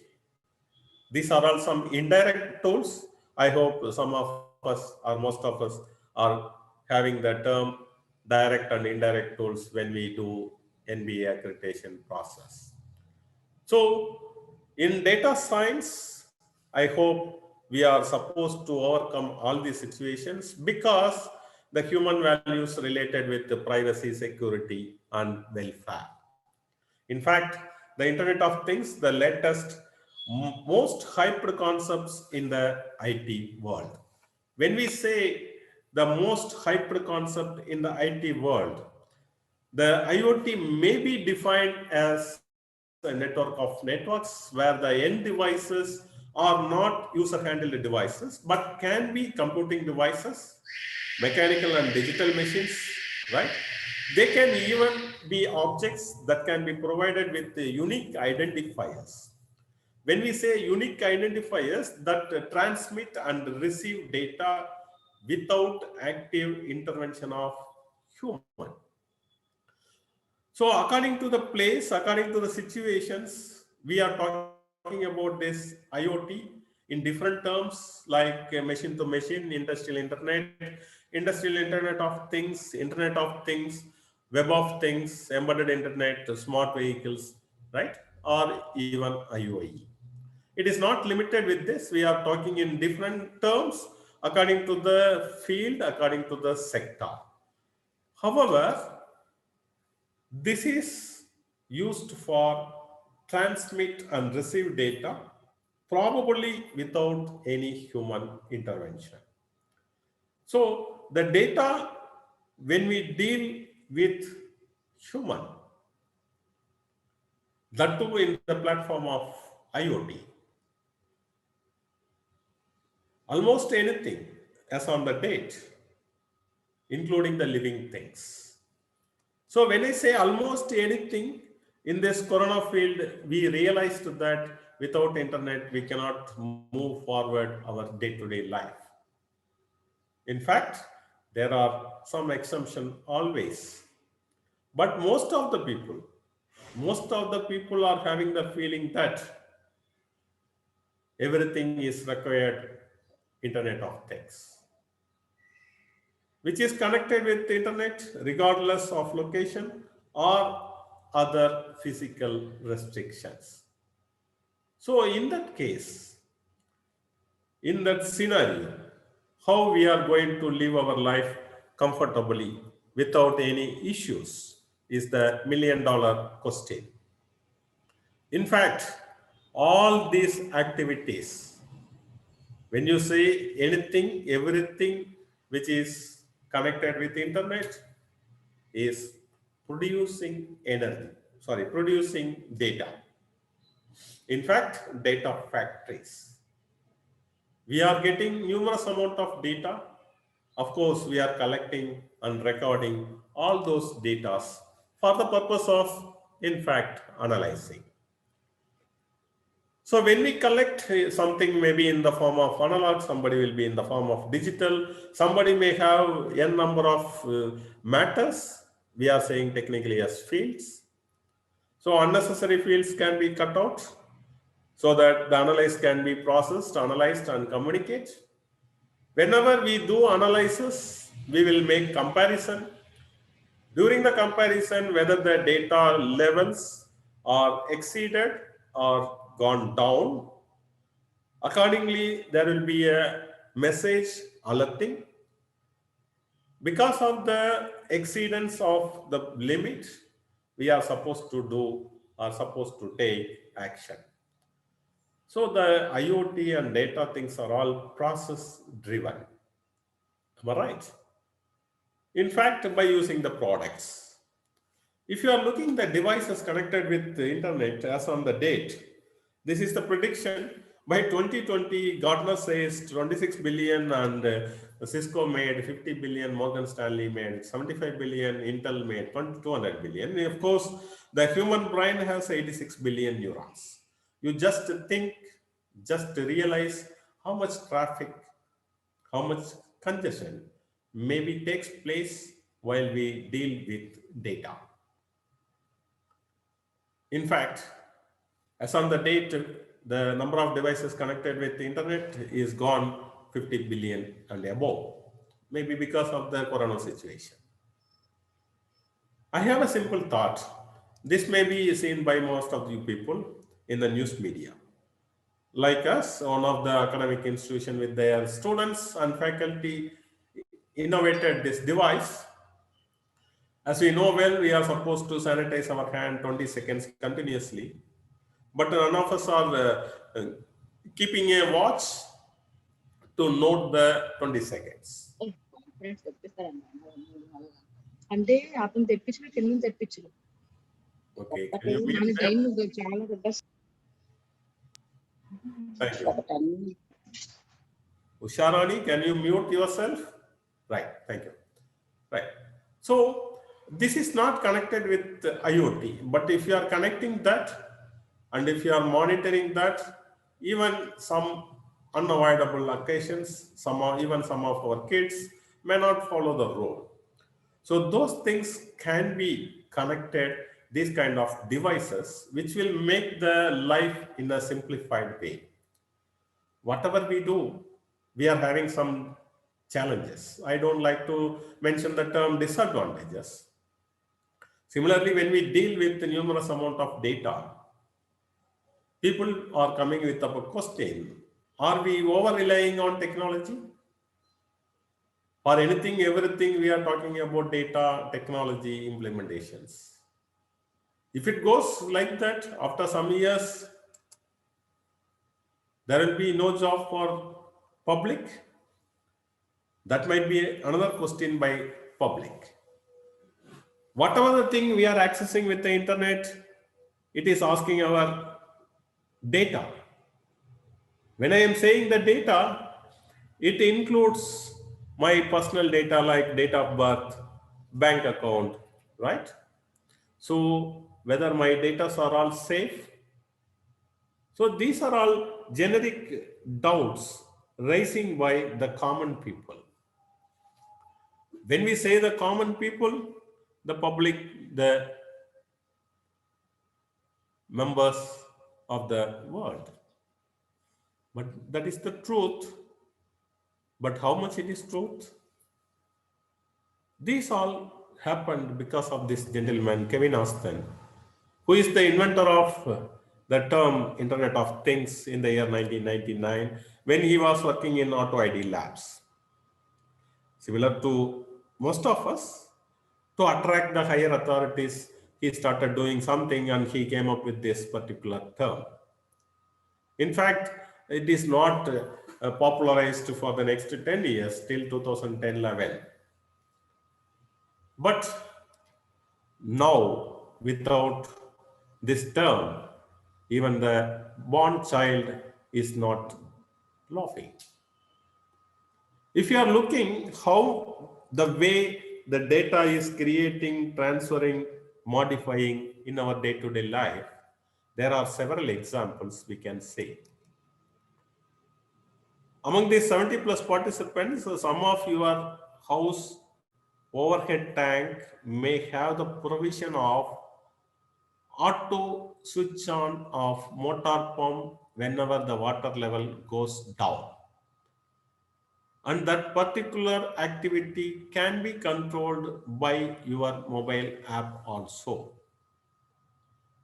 These are all some indirect tools. I hope some of us or most of us are having the term direct and indirect tools when we do NBA accreditation process. So in data science, I hope we are supposed to overcome all these situations because the human values related with the privacy, security, and welfare. In fact, the Internet of Things, the latest, most hyped concepts in the IT world. When we say the most hyped concept in the IT world, the IoT may be defined as a network of networks where the end devices are not user-handled devices, but can be computing devices, mechanical and digital machines, right? They can even be objects that can be provided with unique identifiers. When we say unique identifiers that transmit and receive data without active intervention of human. So according to the place, according to the situations, we are talking about this IoT in different terms like machine to machine, industrial internet of things, internet of things, web of things, embedded internet, smart vehicles, right? Or even IoE. It is not limited with this. We are talking in different terms according to the field, according to the sector. However, this is used for transmit and receive data, probably without any human intervention. So the data, when we deal with human, that too in the platform of IoT, almost anything as on the date, including the living things. So when I say almost anything in this corona field, we realized that without internet, we cannot move forward our day-to-day life. In fact, there are some exemptions always. But most of the people are having the feeling that everything is required Internet of Things, which is connected with the internet regardless of location or other physical restrictions. So in that case, in that scenario, how we are going to live our life comfortably without any issues is the million-dollar question. In fact, all these activities, when you say anything, everything which is connected with internet, is producing energy, producing data. In fact, data factories. We are getting numerous amount of data. Of course, we are collecting and recording all those data for the purpose of, in fact, analyzing. So when we collect something, maybe in the form of analog, somebody will be in the form of digital, somebody may have n number of matters, we are saying technically as fields. So unnecessary fields can be cut out so that the analysis can be processed, analyzed, and communicate. Whenever we do analysis, we will make comparison. During the comparison, whether the data levels are exceeded or gone down, accordingly, there will be a message alerting. Because of the exceedance of the limit, we are supposed to do or supposed to take action. So the IoT and data things are all process driven. Am I right? In fact, by using the products. If you are looking at the devices connected with the internet as on the date, this is the prediction. By 2020, Gartner says 26 billion and Cisco made 50 billion, Morgan Stanley made 75 billion, Intel made 200 billion. Of course, the human brain has 86 billion neurons. You just think, just realize how much traffic, how much congestion maybe takes place while we deal with data. In fact, as on the date, the number of devices connected with the internet is gone 50 billion and above, maybe because of the corona situation. I have a simple thought. This may be seen by most of you people in the news media. Like us, one of the academic institution with their students and faculty innovated this device. As we know well, we are supposed to sanitize our hand 20 seconds continuously. But none of us are keeping a watch to note the 20 seconds. అంటే అతను తెప్పించిన కింద తెప్పించరు. Okay, can you mute them? Thank you. Usharani, can you mute yourself? Right, thank you. Right. So this is not connected with IoT, but if you are connecting that and if you are monitoring that, even some unavoidable occasions, even some of our kids may not follow the rule. So those things can be connected, these kind of devices, which will make the life in a simplified way. Whatever we do, we are having some challenges. I don't like to mention the term disadvantages. Similarly, when we deal with the numerous amount of data, people are coming with a question: are we over-relying on technology? For anything, everything, we are talking about data, technology, implementations. If it goes like that, after some years, there will be no job for public. That might be another question by public. Whatever the thing we are accessing with the internet, it is asking our data. When I am saying the data, it includes my personal data like date of birth, bank account, right? So whether my data are all safe. So these are all generic doubts raising by the common people. When we say the common people, the public, the members of the world. But that is the truth. But how much it is truth? These all happened because of this gentleman, Kevin Austin, who is the inventor of the term Internet of Things in the year 1999, when he was working in Auto ID labs. Similar to most of us, to attract the higher authorities, he started doing something and he came up with this particular term. In fact, it is not popularized for the next 10 years till 2010-11. But now, without this term, even the born child is not laughing. If you are looking how the way the data is creating, transferring, modifying in our day-to-day life, there are several examples we can say. Among these 70 plus participants, some of your house overhead tank may have the provision of auto switch on of motor pump whenever the water level goes down. And that particular activity can be controlled by your mobile app also.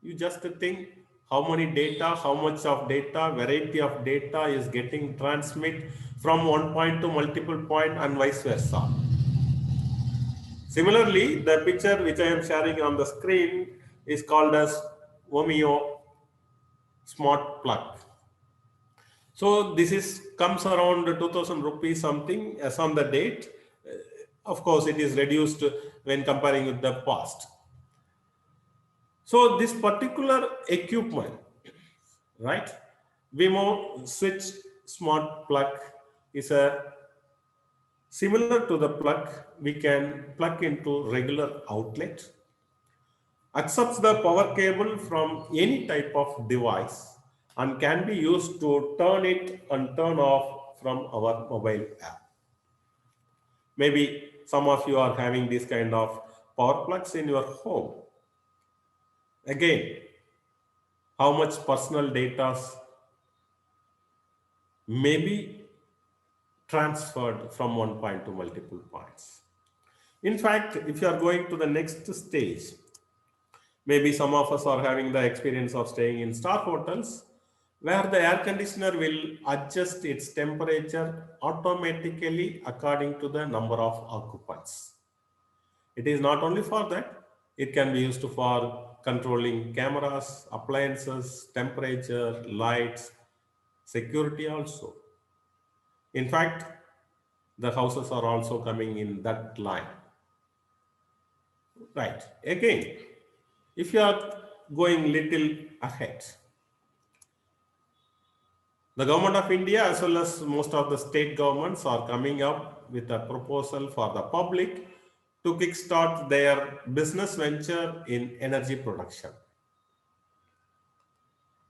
You just think how many data, how much of data, variety of data is getting transmit from one point to multiple point and vice versa. Similarly, the picture which I am sharing on the screen is called as Omeo Smart Plug. So this is comes around 2000 rupees something as on the date. Of course, it is reduced when comparing with the past. So this particular equipment, right, Wemo switch smart plug is a similar to the plug we can plug into regular outlet, accepts the power cable from any type of device and can be used to turn it and turn off from our mobile app. Maybe some of you are having this kind of power plugs in your home. Again, how much personal data may be transferred from one point to multiple points. In fact, if you are going to the next stage, maybe some of us are having the experience of staying in star hotels where the air conditioner will adjust its temperature automatically according to the number of occupants. It is not only for that, it can be used for controlling cameras, appliances, temperature, lights, security also. In fact, the houses are also coming in that line. Right. Again, if you are going little ahead, the government of India as well as most of the state governments are coming up with a proposal for the public to kickstart their business venture in energy production.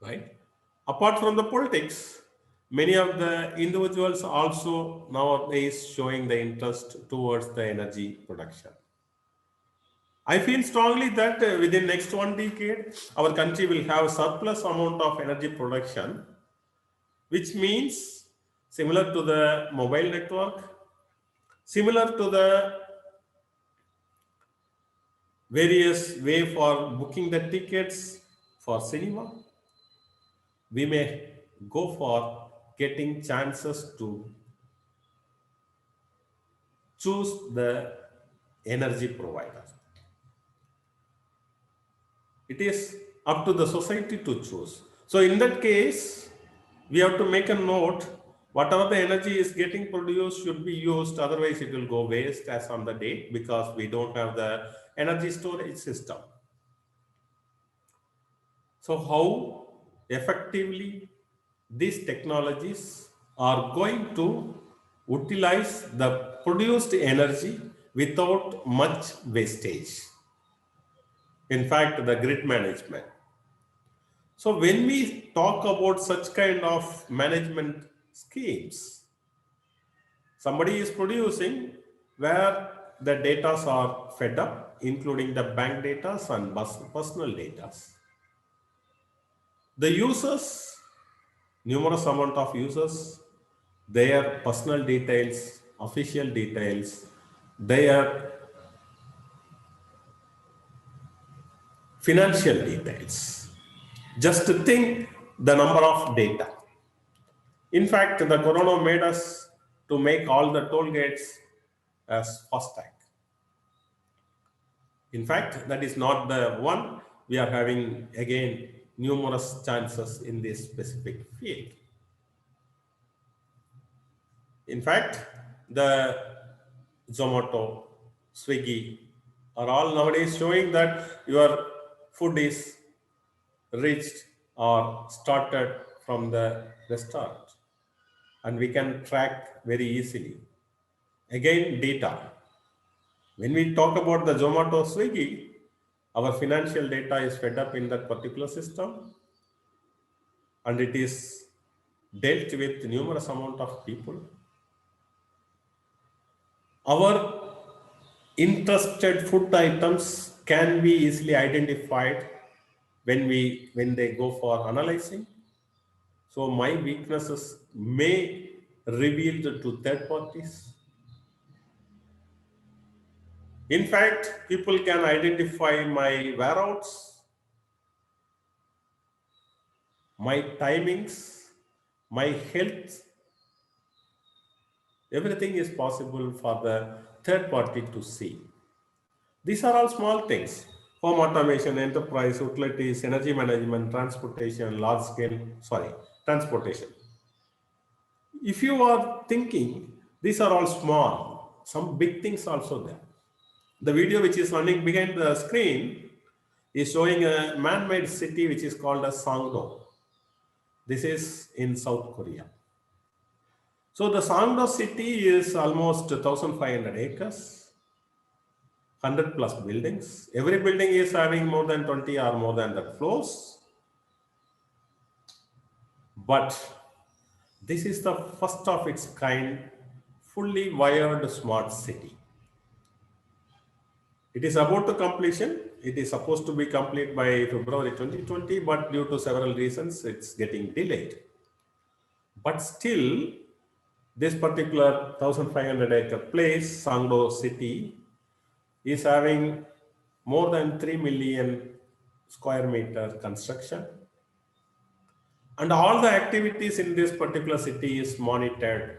Right? Apart from the politics, many of the individuals also nowadays showing the interest towards the energy production. I feel strongly that within next 1 decade, our country will have surplus amount of energy production, which means similar to the mobile network, similar to the various way for booking the tickets for cinema, we may go for getting chances to choose the energy provider. It is up to the society to choose. So in that case, we have to make a note, whatever the energy is getting produced should be used, otherwise it will go waste as on the date because we don't have the energy storage system. So how effectively these technologies are going to utilize the produced energy without much wastage. In fact, the grid management. So when we talk about such kind of management schemes, somebody is producing where the data are fed up, including the bank data and personal data. The users, numerous amount of users, their personal details, official details, their financial details. Just to think the number of data. In fact, the corona made us to make all the toll gates as FASTag. In fact, that is not the one. We are having again numerous chances in this specific field. In fact, the Zomato, Swiggy, are all nowadays showing that your food is reached or started from the restaurant, and we can track very easily. Again, data. When we talk about the Zomato Swiggy, our financial data is fed up in that particular system, and it is dealt with numerous amount of people. Our interested food items can be easily identified when they go for analyzing. So my weaknesses may revealed to third parties. In fact, people can identify my wear-outs, my timings, my health. Everything is possible for the third party to see. These are all small things. Home automation, enterprise, utilities, energy management, transportation. If you are thinking, these are all small, some big things also there. The video which is running behind the screen is showing a man-made city which is called as Sangdo. This is in South Korea. So the Sangdo city is almost 1,500 acres, 100 plus buildings. Every building is having more than 20 or more than that floors. But this is the first of its kind, fully wired smart city. It is about to completion. It is supposed to be complete by February 2020, but due to several reasons, it's getting delayed. But still, this particular 1,500 acre place, Sangdo city, is having more than 3 million square meter construction. And all the activities in this particular city is monitored,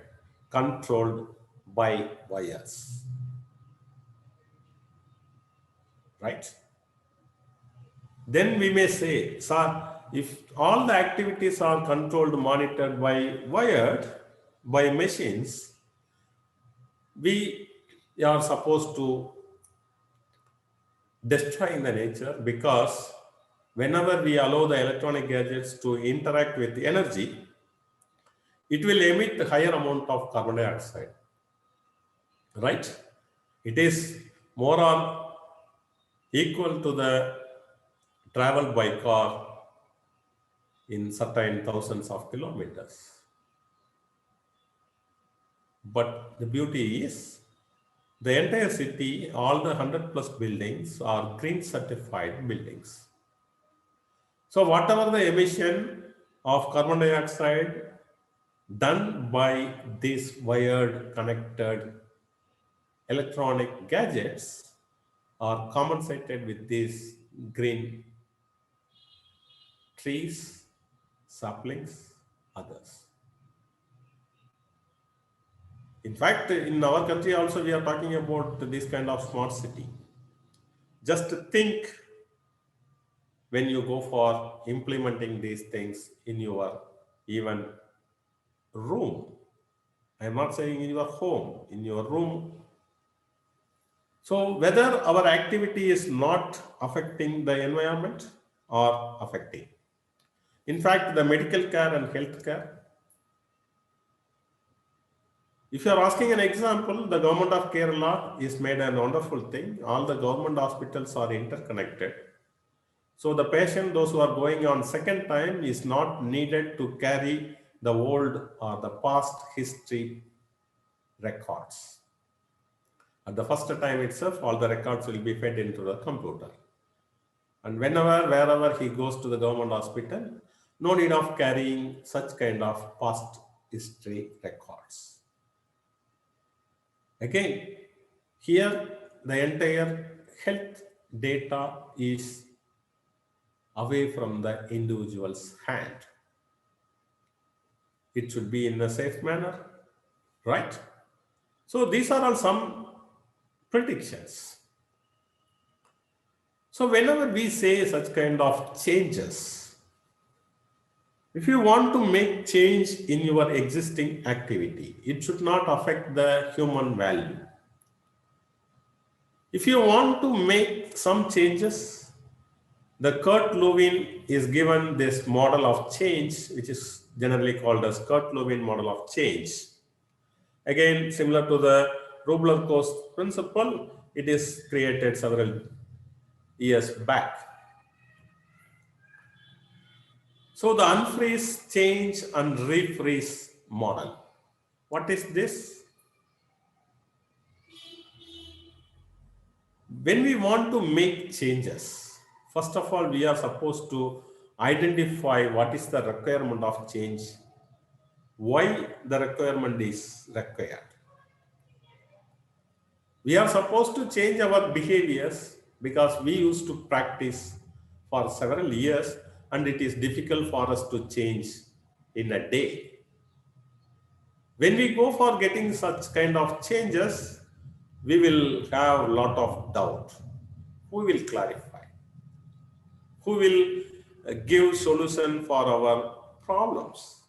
controlled by wires. Right? Then we may say, sir, if all the activities are controlled, monitored by machines, we are supposed to destroy the nature, because whenever we allow the electronic gadgets to interact with the energy, it will emit a higher amount of carbon dioxide. Right? It is more or equal to the travel by car in certain thousands of kilometers. But the beauty is, the entire city, all the 100 plus buildings are green certified buildings. So whatever the emission of carbon dioxide done by these wired connected electronic gadgets are compensated with these green trees, saplings, others. In fact, in our country also, we are talking about this kind of smart city. Just think, when you go for implementing these things in your even room, I'm not saying in your home, in your room. So whether our activity is not affecting the environment or affecting. In fact, the medical care and health care, if you are asking an example, the government of Kerala is made a wonderful thing. All the government hospitals are interconnected. So the patient, those who are going on second time, is not needed to carry the old or the past history records. At the first time itself, all the records will be fed into the computer. And wherever he goes to the government hospital, no need of carrying such kind of past history records. Again, here the entire health data is away from the individual's hand. It should be in a safe manner, right? So these are all some predictions. So whenever we say such kind of changes, if you want to make change in your existing activity, it should not affect the human value. If you want to make some changes, the Kurt Lewin is given this model of change, which is generally called as Kurt Lewin model of change. Again, similar to the Rubler-Coase principle, it is created several years back. So the unfreeze, change, and refreeze model. What is this? When we want to make changes, first of all, we are supposed to identify what is the requirement of change, why the requirement is required. We are supposed to change our behaviors because we used to practice for several years and it is difficult for us to change in a day. When we go for getting such kind of changes, we will have a lot of doubt. Who will clarify? Who will give solution for our problems?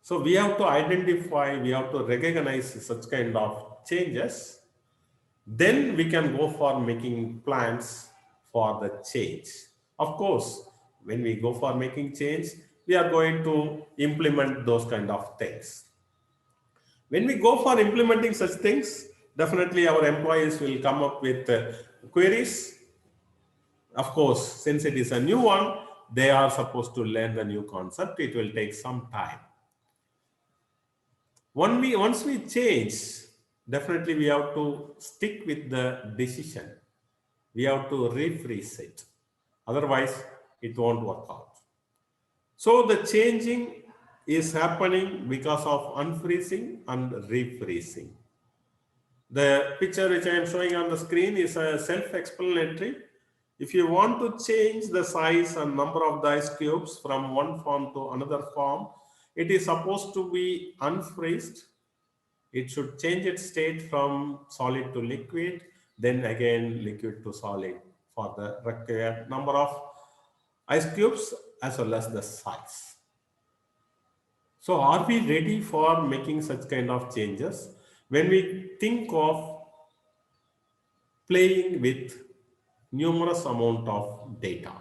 So we have to identify, we have to recognize such kind of changes. Then we can go for making plans for the change. Of course, when we go for making change, we are going to implement those kind of things. When we go for implementing such things, definitely our employees will come up with queries. Of course, since it is a new one, they are supposed to learn the new concept. It will take some time. Once we change, definitely we have to stick with the decision. We have to refreeze it. Otherwise, it won't work out. So the changing is happening because of unfreezing and refreezing. The picture which I am showing on the screen is a self-explanatory. If you want to change the size and number of the ice cubes from one form to another form, it is supposed to be unfreezed. It should change its state from solid to liquid, then again liquid to solid for the required number of ice cubes as well as the size. So are we ready for making such kind of changes? When we think of playing with numerous amount of data,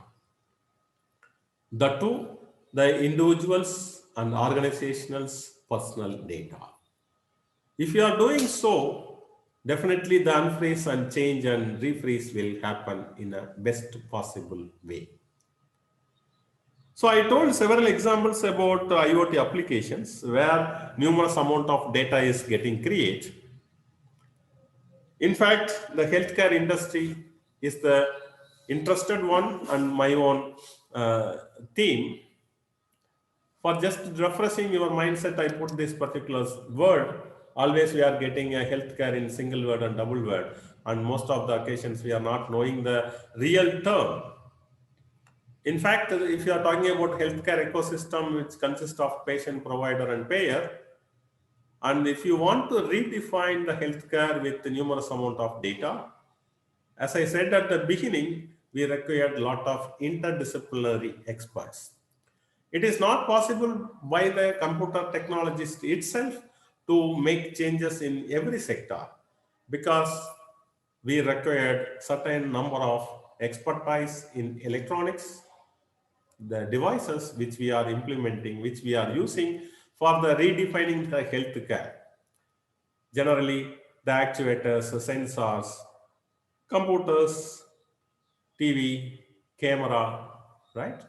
the individuals and organizational's personal data. If you are doing so, definitely the unfreeze and change and refreeze will happen in a best possible way. So I told several examples about IoT applications where numerous amount of data is getting created. In fact, the healthcare industry is the interested one and my own theme. For just refreshing your mindset, I put this particular word. Always we are getting a healthcare in single word and double word. And most of the occasions we are not knowing the real term. In fact, if you are talking about healthcare ecosystem, which consists of patient, provider, and payer, and if you want to redefine the healthcare with the numerous amount of data, as I said at the beginning, we required a lot of interdisciplinary experts. It is not possible by the computer technologist itself to make changes in every sector because we required certain number of expertise in electronics, the devices which we are implementing, which we are using for the redefining the healthcare. Generally, the actuators, sensors, computers, TV, camera, right?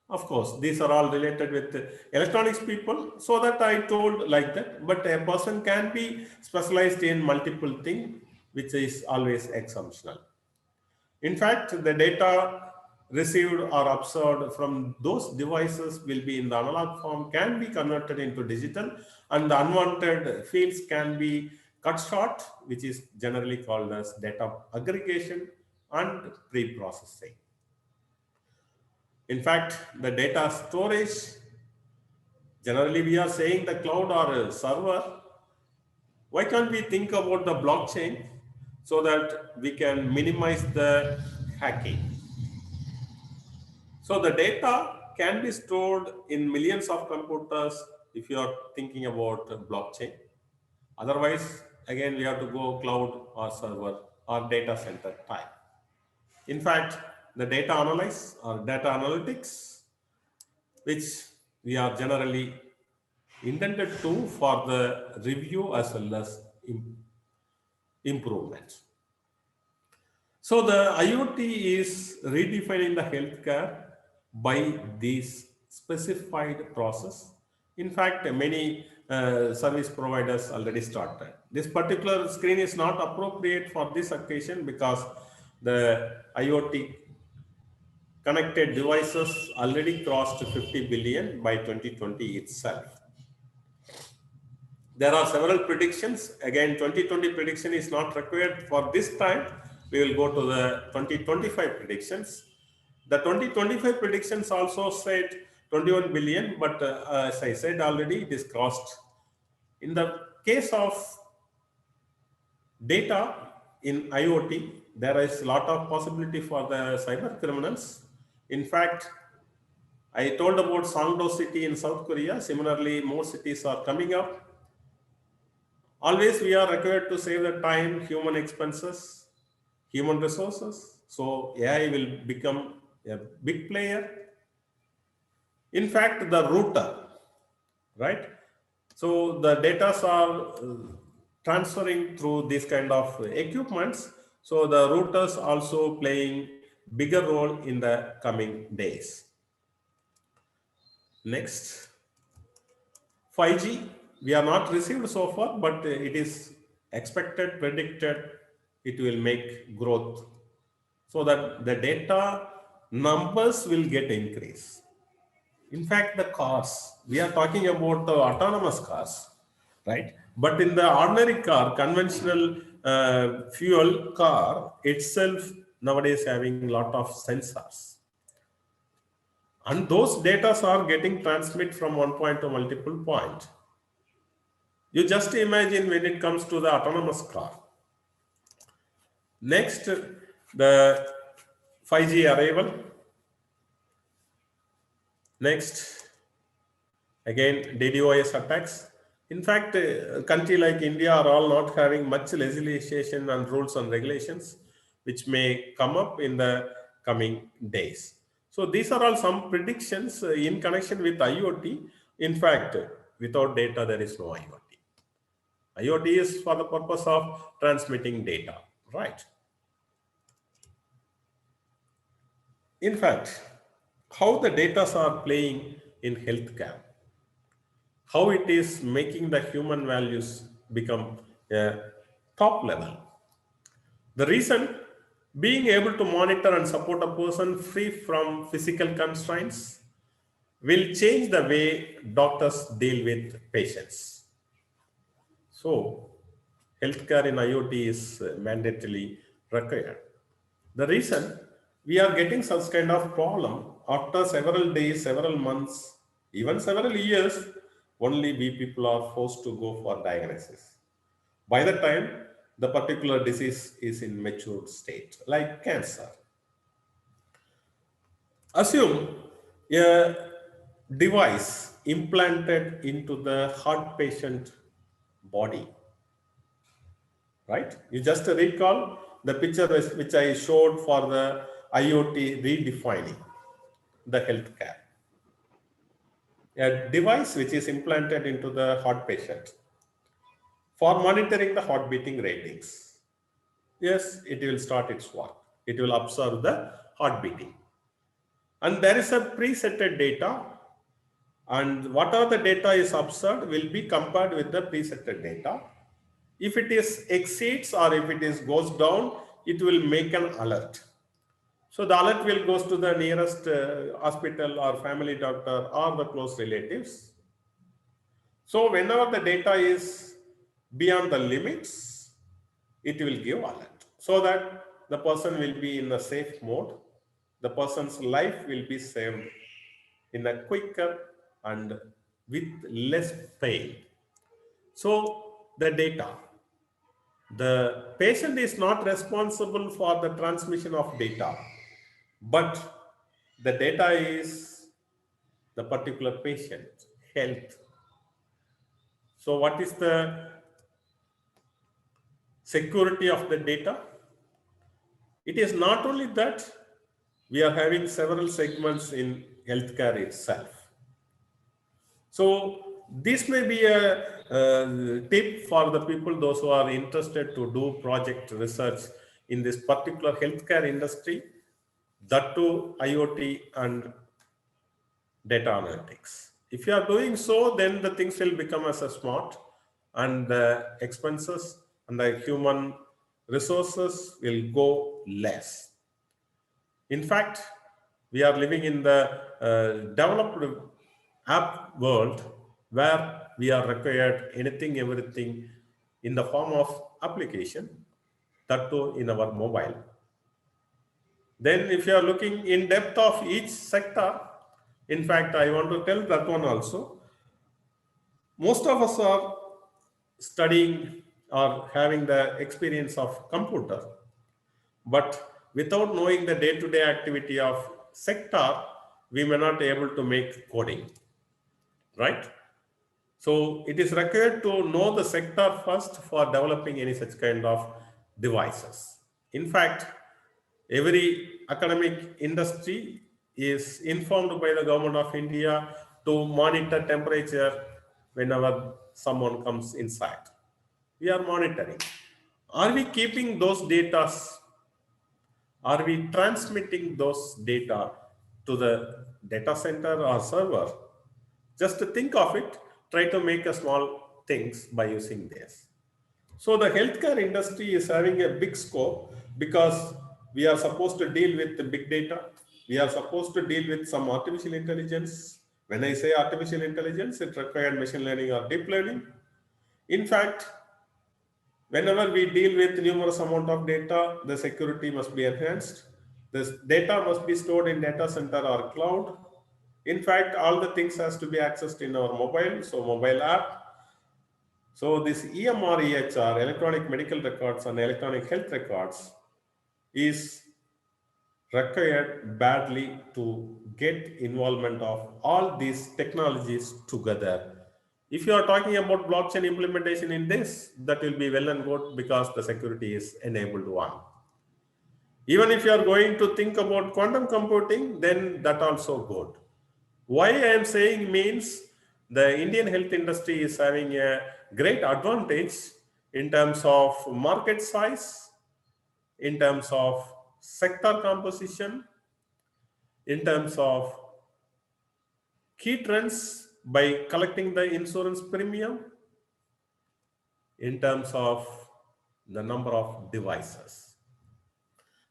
Of course, these are all related with electronics people. So that I told like that, but a person can be specialized in multiple things, which is always exceptional. In fact, the data received or observed from those devices will be in the analog form, can be converted into digital, and the unwanted fields can be cut short, which is generally called as data aggregation and pre-processing. In fact, the data storage, generally we are saying the cloud or a server. Why can't we think about the blockchain so that we can minimize the hacking? So the data can be stored in millions of computers if you are thinking about blockchain. Otherwise, again, we have to go cloud or server or data center type. In fact, the data analysis or data analytics, which we are generally intended to for the review as well as improvement. So the IoT is redefining the healthcare by this specified process. In fact, many service providers already started. This particular screen is not appropriate for this occasion because the IoT connected devices already crossed 50 billion by 2020 itself. There are several predictions. Again, 2020 prediction is not required for this time. We will go to the 2025 predictions. The 2025 predictions also said 21 billion, but as I said already, it is crossed. In the case of data in IoT, there is a lot of possibility for the cyber criminals. In fact, I told about Sangdo city in South Korea. Similarly, more cities are coming up. Always we are required to save the time, human expenses, human resources. So AI will become a big player. In fact, the router, right? So the data are transferring through this kind of equipments. So the routers also playing bigger role in the coming days. Next, 5G. We are not received so far, but it is expected, predicted, it will make growth so that the data numbers will get increased. In fact, the cars, we are talking about the autonomous cars, right? But in the ordinary car, conventional fuel car itself nowadays having a lot of sensors. And those data are getting transmitted from one point to multiple points. You just imagine when it comes to the autonomous car. Next, the 5G arrival. Next, again, DDoS attacks. In fact, a country like India are all not having much legislation and rules and regulations, which may come up in the coming days. So these are all some predictions in connection with IoT. In fact, without data, there is no IoT. IoT is for the purpose of transmitting data, right? In fact, how the data are playing in healthcare, how it is making the human values become top level. The reason, being able to monitor and support a person free from physical constraints will change the way doctors deal with patients. So, healthcare in IoT is mandatorily required. The reason, we are getting such kind of problem after several days, several months, even several years, only we people are forced to go for diagnosis. By the time the particular disease is in mature state, like cancer. Assume a device implanted into the heart patient body, right? You just recall the picture which I showed for the IoT redefining the healthcare. A device which is implanted into the heart patient for monitoring the heart beating ratings. Yes, it will start its work. It will observe the heart beating. And there is a preset data, and whatever the data is observed will be compared with the preset data. If it is exceeds or if it is goes down, it will make an alert. So the alert will goes to the nearest hospital or family doctor or the close relatives. So whenever the data is beyond the limits, it will give alert so that the person will be in a safe mode. The person's life will be saved in a quicker and with less pain. So the data, the patient is not responsible for the transmission of data, but the data is the particular patient health. So what is the security of the data? It is not only that, we are having several segments in healthcare itself. So this may be a tip for the people, those who are interested to do project research in this particular healthcare industry, that too IoT and data analytics. If you are doing so, then the things will become as a smart, and the expenses and the human resources will go less. In fact, we are living in the developed app world where we are required anything, everything in the form of application, that too in our mobile. Then if you are looking in depth of each sector, in fact, I want to tell that one also. Most of us are studying or having the experience of computer, but without knowing the day-to-day activity of sector, we may not be able to make coding, right? So it is required to know the sector first for developing any such kind of devices. In fact, every academic industry is informed by the government of India to monitor temperature whenever someone comes inside. We are monitoring. Are we keeping those data? Are we transmitting those data to the data center or server? Just to think of it, try to make a small things by using this. So the healthcare industry is having a big scope because we are supposed to deal with the big data. We are supposed to deal with some artificial intelligence. When I say artificial intelligence, it requires machine learning or deep learning. In fact, whenever we deal with numerous amount of data, the security must be enhanced. This data must be stored in data center or cloud. In fact, all the things has to be accessed in our mobile, so mobile app. So this EMR, EHR, electronic medical records and electronic health records is required badly to get involvement of all these technologies together. If you are talking about blockchain implementation in this, that will be well and good because the security is enabled one. Even if you are going to think about quantum computing, then that also good. Why I am saying means the Indian health industry is having a great advantage in terms of market size, in terms of sector composition, in terms of key trends by collecting the insurance premium, in terms of the number of devices.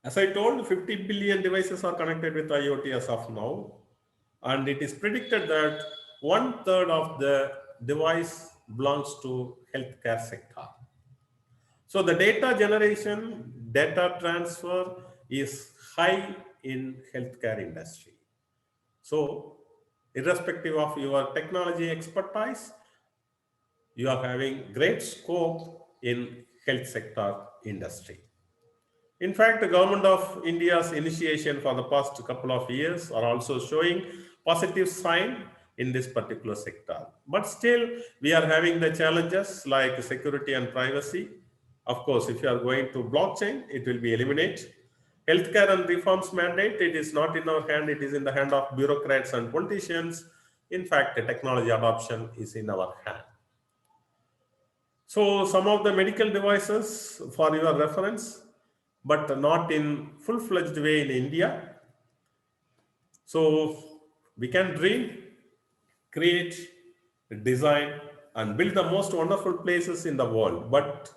As I told, 50 billion devices are connected with IoT as of now, and it is predicted that 1/3 of the device belongs to healthcare sector. So the data generation, data transfer is high in healthcare industry. So irrespective of your technology expertise, you are having great scope in health sector industry. In fact, the government of India's initiation for the past couple of years are also showing positive sign in this particular sector. But still, we are having the challenges like security and privacy. Of course, if you are going to blockchain, it will be eliminated. Healthcare and reforms mandate, it is not in our hand, it is in the hand of bureaucrats and politicians. In fact, the technology adoption is in our hand. So some of the medical devices for your reference, but not in full-fledged way in India. So we can dream, create, design, and build the most wonderful places in the world, but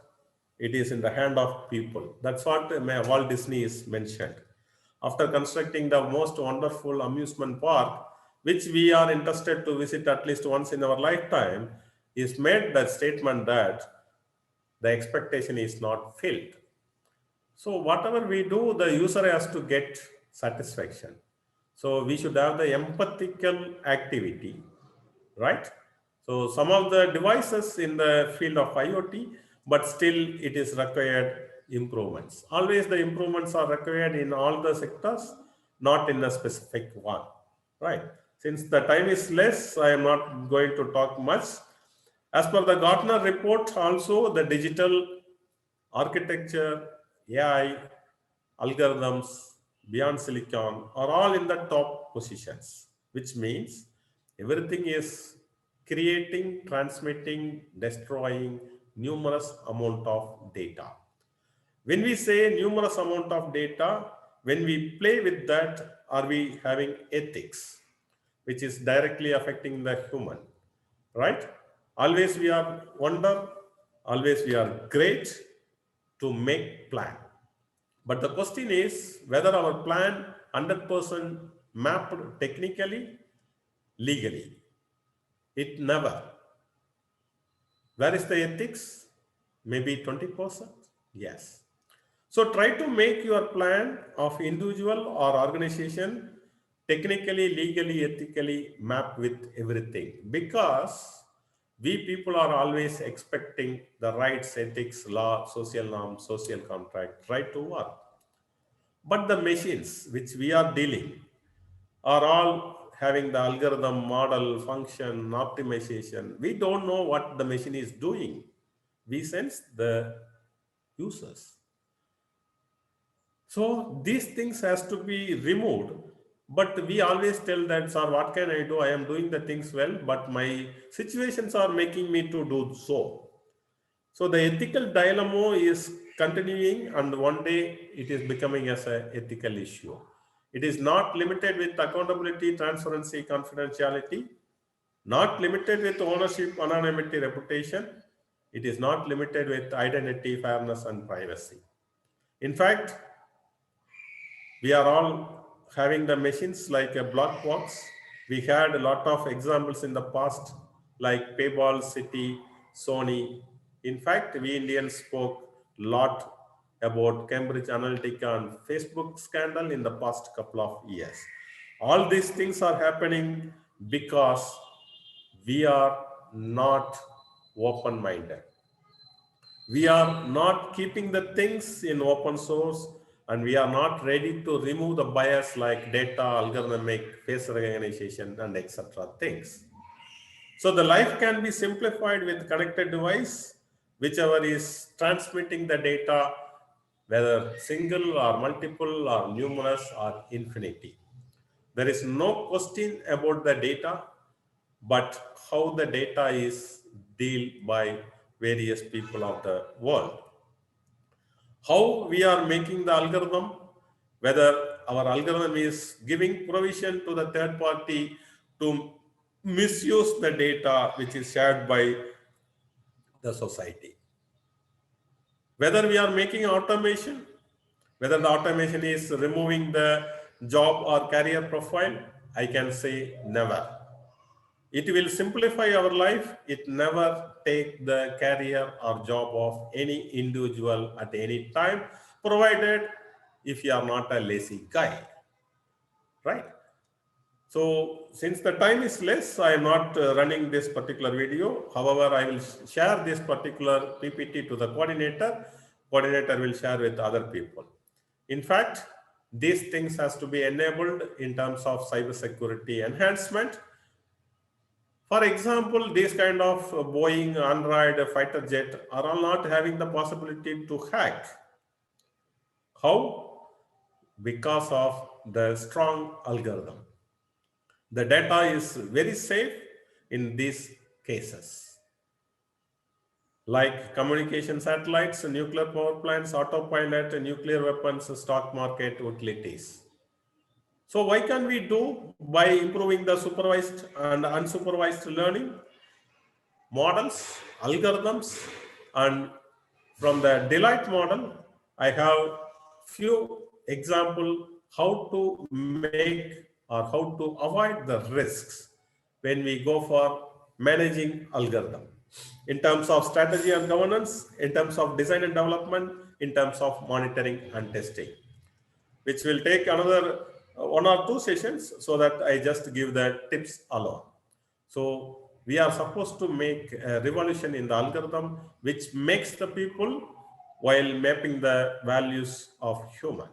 it is in the hand of people. That's what Walt Disney is mentioned. After constructing the most wonderful amusement park, which we are interested to visit at least once in our lifetime, is made that statement that the expectation is not filled. So whatever we do, the user has to get satisfaction. So we should have the empathical activity, right? So some of the devices in the field of IoT, but still it is required improvements. Always the improvements are required in all the sectors, not in a specific one, right? Since the time is less, I am not going to talk much. As per the Gartner report, also the digital architecture, AI, algorithms, beyond silicon are all in the top positions, which means everything is creating, transmitting, destroying numerous amount of data. When we say numerous amount of data, when we play with that, are we having ethics, which is directly affecting the human, right? Always we are wonder, always we are great to make plan. But the question is whether our plan 100% mapped technically, legally. It never. Where is the ethics? Maybe 20%? Yes. So try to make your plan of individual or organization technically, legally, ethically mapped with everything, because we people are always expecting the rights, ethics, law, social norms, social contract, right to work. But the machines which we are dealing are all having the algorithm, model, function, optimization. We don't know what the machine is doing. We sense the users. So these things has to be removed. But we always tell that, sir, what can I do? I am doing the things well, but my situations are making me to do so. So the ethical dilemma is continuing, and one day it is becoming as an ethical issue. It is not limited with accountability, transparency, confidentiality, not limited with ownership, anonymity, reputation. It is not limited with identity, fairness, and privacy. In fact, we are all having the machines like a black box. We had a lot of examples in the past, like Payball, City, Sony. In fact, we Indians spoke a lot about Cambridge Analytica and Facebook scandal in the past couple of years. All these things are happening because we are not open-minded. We are not keeping the things in open source, and we are not ready to remove the bias like data, algorithmic, face recognition, and etc. things. So the life can be simplified with connected device, whichever is transmitting the data, whether single or multiple or numerous or infinity. There is no question about the data, but how the data is dealt by various people of the world. How we are making the algorithm, whether our algorithm is giving provision to the third party to misuse the data which is shared by the society. Whether we are making automation, whether the automation is removing the job or career profile, I can say never. It will simplify our life. It never take the career or job of any individual at any time, provided if you are not a lazy guy, right? So since the time is less, I am not running this particular video. However, I will share this particular PPT to the coordinator. Coordinator will share with other people. In fact, these things has to be enabled in terms of cybersecurity enhancement. For example, these kind of Boeing, Android, fighter jet are all not having the possibility to hack. How? Because of the strong algorithm. The data is very safe in these cases. Like communication satellites, nuclear power plants, autopilot, nuclear weapons, stock market, utilities. So what can we do by improving the supervised and unsupervised learning models, algorithms, and from the Deloitte model, I have few example how to make or how to avoid the risks when we go for managing algorithm in terms of strategy and governance, in terms of design and development, in terms of monitoring and testing, which will take another 1 or 2 sessions, so that I just give the tips alone. So we are supposed to make a revolution in the algorithm which makes the people while mapping the values of human.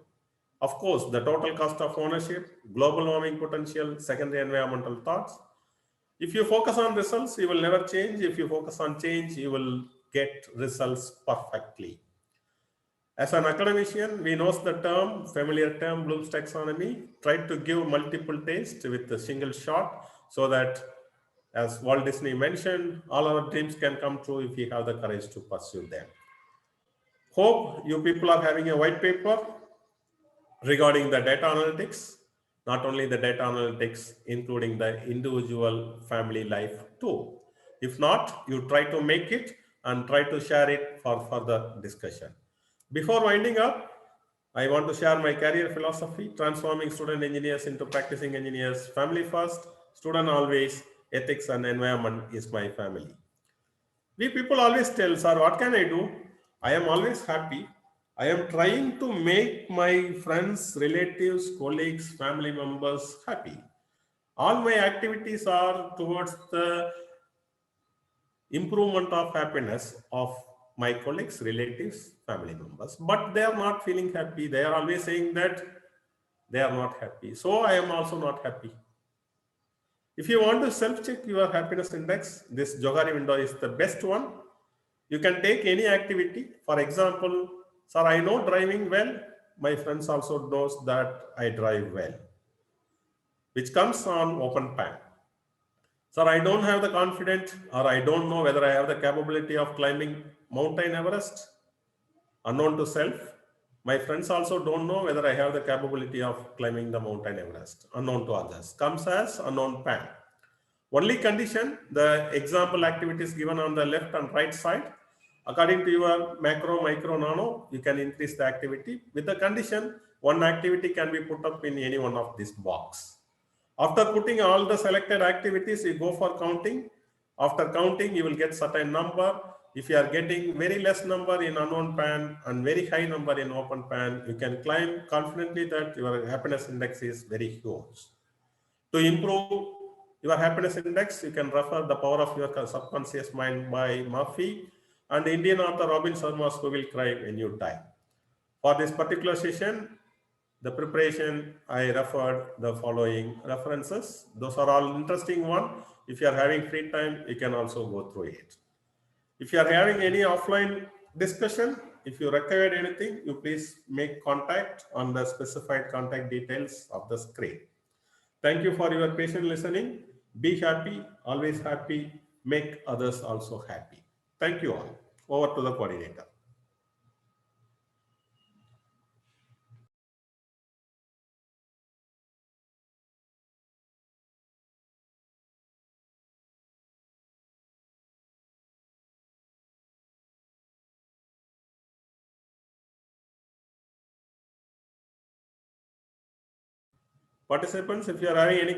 Of course, the total cost of ownership, global warming potential, secondary environmental thoughts. If you focus on results, you will never change. If you focus on change, you will get results perfectly. As an academician, we know the term, familiar term, Bloom's taxonomy, try to give multiple tastes with a single shot so that, as Walt Disney mentioned, all our dreams can come true if we have the courage to pursue them. Hope you people are having a white paper regarding the data analytics, not only the data analytics, including the individual family life too. If not, you try to make it and try to share it for further discussion. Before winding up, I want to share my career philosophy, transforming student engineers into practicing engineers. Family first, student always, ethics and environment is my family. We people always tell, sir, what can I do? I am always happy. I am trying to make my friends, relatives, colleagues, family members happy. All my activities are towards the improvement of happiness of my colleagues, relatives, family members. But they are not feeling happy. They are always saying that they are not happy. So I am also not happy. If you want to self-check your happiness index, this Jogari window is the best one. You can take any activity. For example, sir, I know driving well. My friends also knows that I drive well, which comes on open pan. Sir, I don't have the confidence, or I don't know whether I have the capability of climbing Mountain Everest, unknown to self. My friends also don't know whether I have the capability of climbing the Mountain Everest, unknown to others, comes as unknown pan. Only condition, the example activities given on the left and right side, according to your macro, micro, nano, you can increase the activity. With the condition, one activity can be put up in any one of this box. After putting all the selected activities, you go for counting. After counting, you will get certain number. If you are getting very less number in unknown pan and very high number in open pan, you can claim confidently that your happiness index is very huge. To improve your happiness index, you can refer The Power of Your Subconscious Mind by Murphy and Indian author Robin Sharma's Who Will Cry When You Die. For this particular session, the preparation, I referred the following references. Those are all interesting one. If you are having free time, you can also go through it. If you are having any offline discussion, if you require anything, you please make contact on the specified contact details of the screen. Thank you for your patient listening. Be happy, always happy, make others also happy. Thank you all. Over to the coordinator. Participants, if you are having any